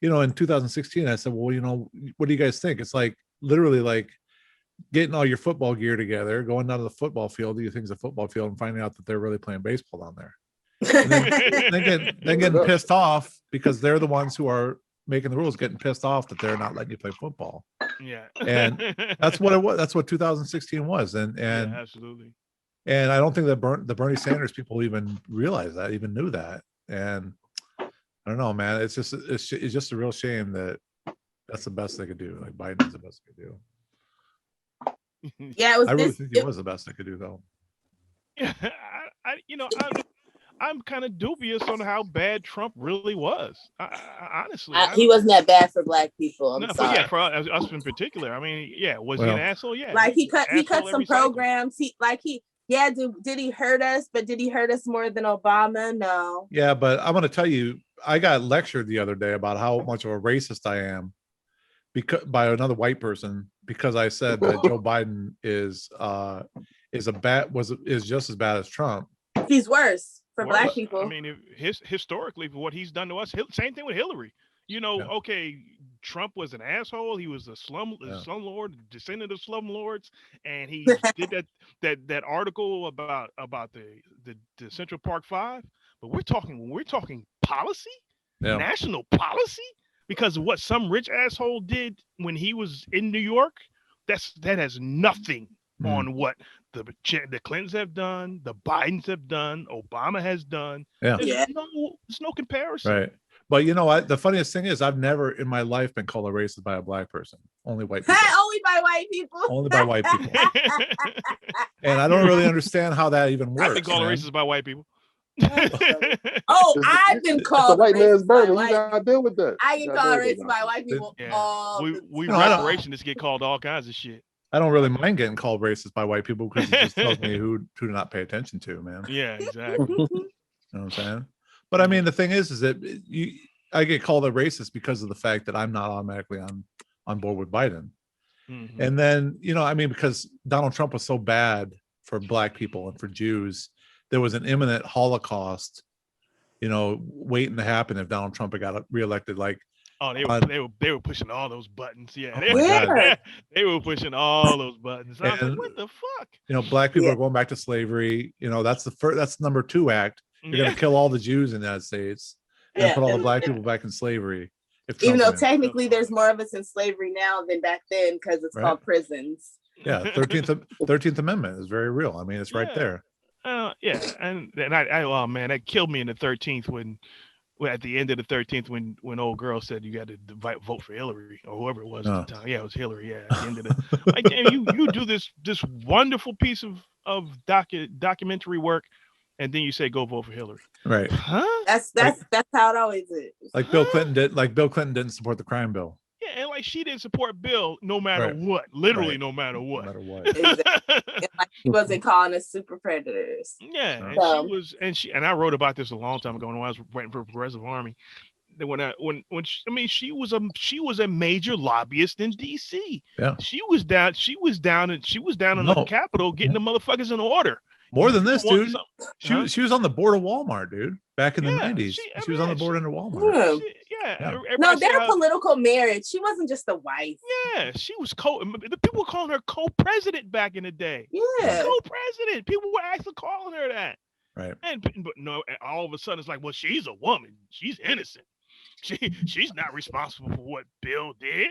in 2016, I said, well, what do you guys think? It's like literally like getting all your football gear together, going down to the football field, do things at football field, and finding out that they're really playing baseball down there. And then getting pissed off because they're the ones who are making the rules, getting pissed off that they're not letting you play football. Yeah. And that's what it was. That's what 2016 was. And yeah, absolutely. And I don't think that the Bernie Sanders people even realized that, even knew that. And I don't know, man. It's just a real shame that that's the best they could do. Like Biden's the best they could do. Yeah, I really think it was the best they could do, though. Yeah, I'm kind of dubious on how bad Trump really was. Honestly, he wasn't that bad for Black people. I'm sorry. Yeah, for us in particular. I mean, yeah, was he an asshole? Yeah, like he cut some programs. Did he hurt us? But did he hurt us more than Obama? No. Yeah, but I'm going to tell you, I got lectured the other day about how much of a racist I am by another white person because I said that Joe Biden is just as bad as Trump. He's worse for Black people. I mean, historically, for what he's done to us, same thing with Hillary. Okay, Trump was an asshole. He was a slumlord, descendant of slumlords, and he did that article about the Central Park Five. But we're talking policy, national policy. Because of what some rich asshole did when he was in New York, that has nothing on what the Clintons have done, the Bidens have done, Obama has done. Yeah. There's no comparison. Right. But you know what? The funniest thing is I've never in my life been called a racist by a Black person. Only white people. Only by white people. Only by white people. And I don't really understand how that even works. I've been called racist by white people. I've been called white man's burden. You gotta deal with that. I get called racist by white people. We reparationists get called all kinds of shit. I don't really mind getting called racist by white people because it just tells me who to not pay attention to, man. Yeah, exactly. You know what I'm saying? But I mean, the thing is that I get called a racist because of the fact that I'm not automatically on board with Biden. Mm-hmm. And then, because Donald Trump was so bad for Black people and for Jews, there was an imminent Holocaust, waiting to happen if Donald Trump had got reelected. Like, they were pushing all those buttons. Yeah, they were pushing all those buttons. I was like, what the fuck? Black people are going back to slavery. That's that's number 2 act. You're gonna kill all the Jews in the United States and put all the Black people back in slavery. Even though technically there's more of us in slavery now than back then because it's called prisons. Yeah, 13th Amendment is very real. I mean, it's right there. And oh man, that killed me in the 13th when at the end of the 13th when old girl said you got to vote for Hillary or whoever it was at the time. Yeah, it was Hillary. Yeah, at the end of the you do this wonderful piece of documentary work, and then you say go vote for Hillary. Right. Huh? That's how it always is. Like Bill Clinton did. Like Bill Clinton didn't support the crime bill. Yeah, and like she didn't support Bill no matter what. Literally no matter what. No matter what. Exactly. Like she wasn't calling us super predators. Yeah, and I wrote about this a long time ago when I was writing for Progressive Army. She was a major lobbyist in DC. Yeah. She was down in the Capitol getting the motherfuckers in order. More than this, dude. She was on the board of Walmart, dude. Back in the 90s. She was on the board under Walmart. No, they're a political marriage. She wasn't just a wife. Yeah, she was the people were calling her co-president back in the day. Yeah. Co-president. People were actually calling her that. Right. But no, all of a sudden it's like, well, she's a woman. She's innocent. She's not responsible for what Bill did.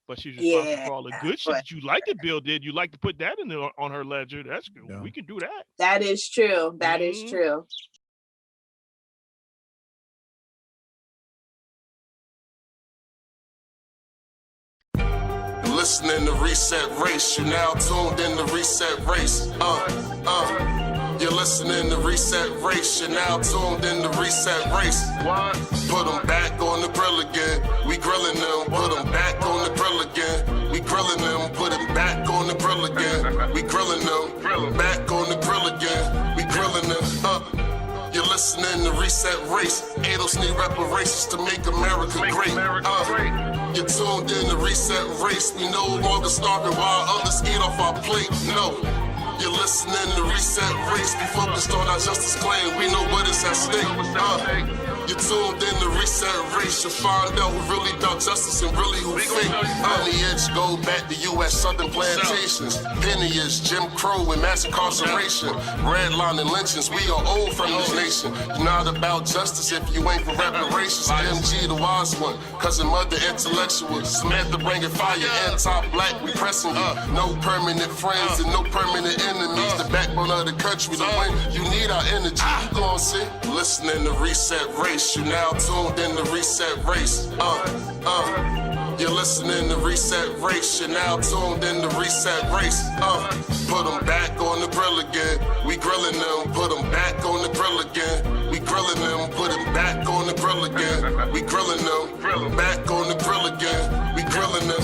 But she's responsible for all the good shit that you like that Bill did. You like to put that on her ledger. That's good. Yeah. We can do that. That is true. That is true. Listening to Reset Race, you're now tuned in to Reset Race. You're listening to Reset Race, you're now tuned in to Reset Race. Put them back on the grill again. We grilling them. Put them back on the grill again. We grilling them. Put it back on the grill again. We grilling them. Back on the grill again. We grilling them. You're listening to Reset reset race. ADOS need reparations to make America great. You're tuned in the reset race. We no longer starving while others eat off our plate. No. You're listening to Reset Race. We focused on our justice claim. We know what is at stake. You're tuned in to Reset Race. You'll find out who really about justice and really who fake. Lineage go back to U.S. Southern plantations. Lineage, Jim Crow and mass incarceration. Redlining lynchings. We are old from this nation. You're not about justice if you ain't for reparations. MG the wise one. Cousin mother intellectual. Samantha bringing fire. Anti-black. We pressing you. No permanent friends and no permanent enemies. The backbone of the country. To win, you need our energy. You gon' see. Listening to Reset Race. You now tuned in to Reset Race. You're listening to Reset Race. You're now tuned in to Reset Race. Put them back on the grill again. We grilling them. Put them back on the grill again. We grilling them. Put them back on the grill again. We grilling them. Back on the grill again. We grilling them.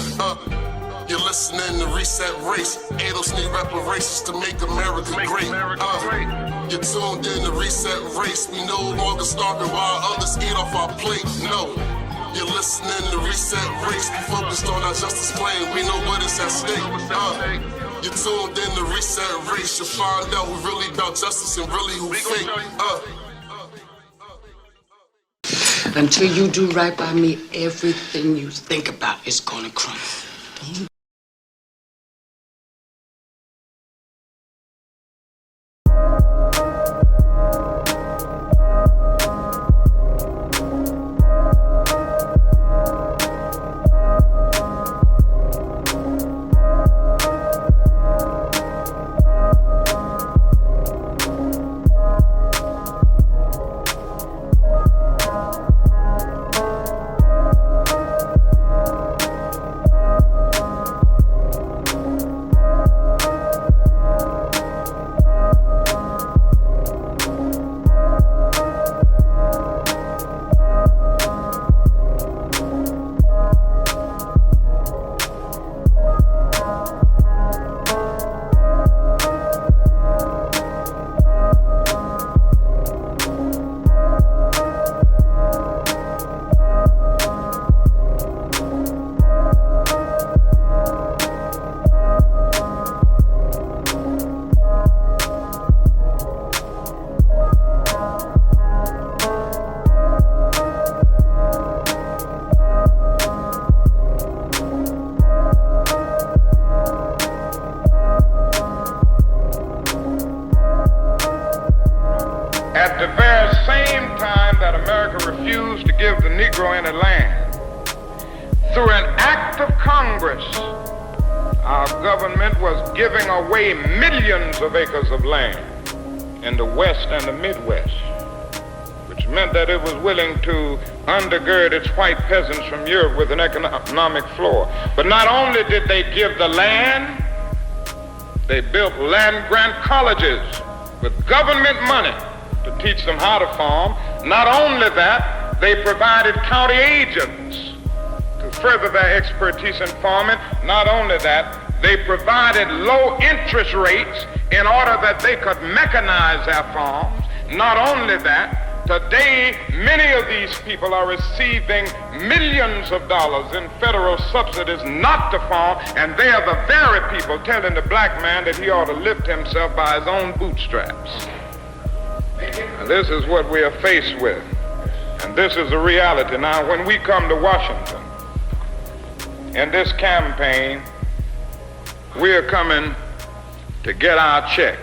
You're listening to Reset Race. ADOS need reparations to make America great. You're tuned in to Reset Race. We no longer starving while others eat off our plate. No. You're listening to Reset Race. We focused on our justice claim. We know what is at stake. You're tuned in to Reset Race. You'll find out who really about justice and really who fake. Until you do right by me, everything you think about is gonna crumble. At the very same time that America refused to give the Negro any land, through an act of Congress, our government was giving away millions of acres of land in the West and the Midwest, which meant that it was willing to undergird its white peasants from Europe with an economic floor. But not only did they give the land, they built land-grant colleges with government money to teach them how to farm. Not only that, they provided county agents to further their expertise in farming. Not only that, they provided low interest rates in order that they could mechanize their farms. Not only that, today many of these people are receiving millions of dollars in federal subsidies not to farm, and they are the very people telling the black man that he ought to lift himself by his own bootstraps. And this is what we are faced with, and this is the reality. Now, when we come to Washington in this campaign, we are coming to get our check.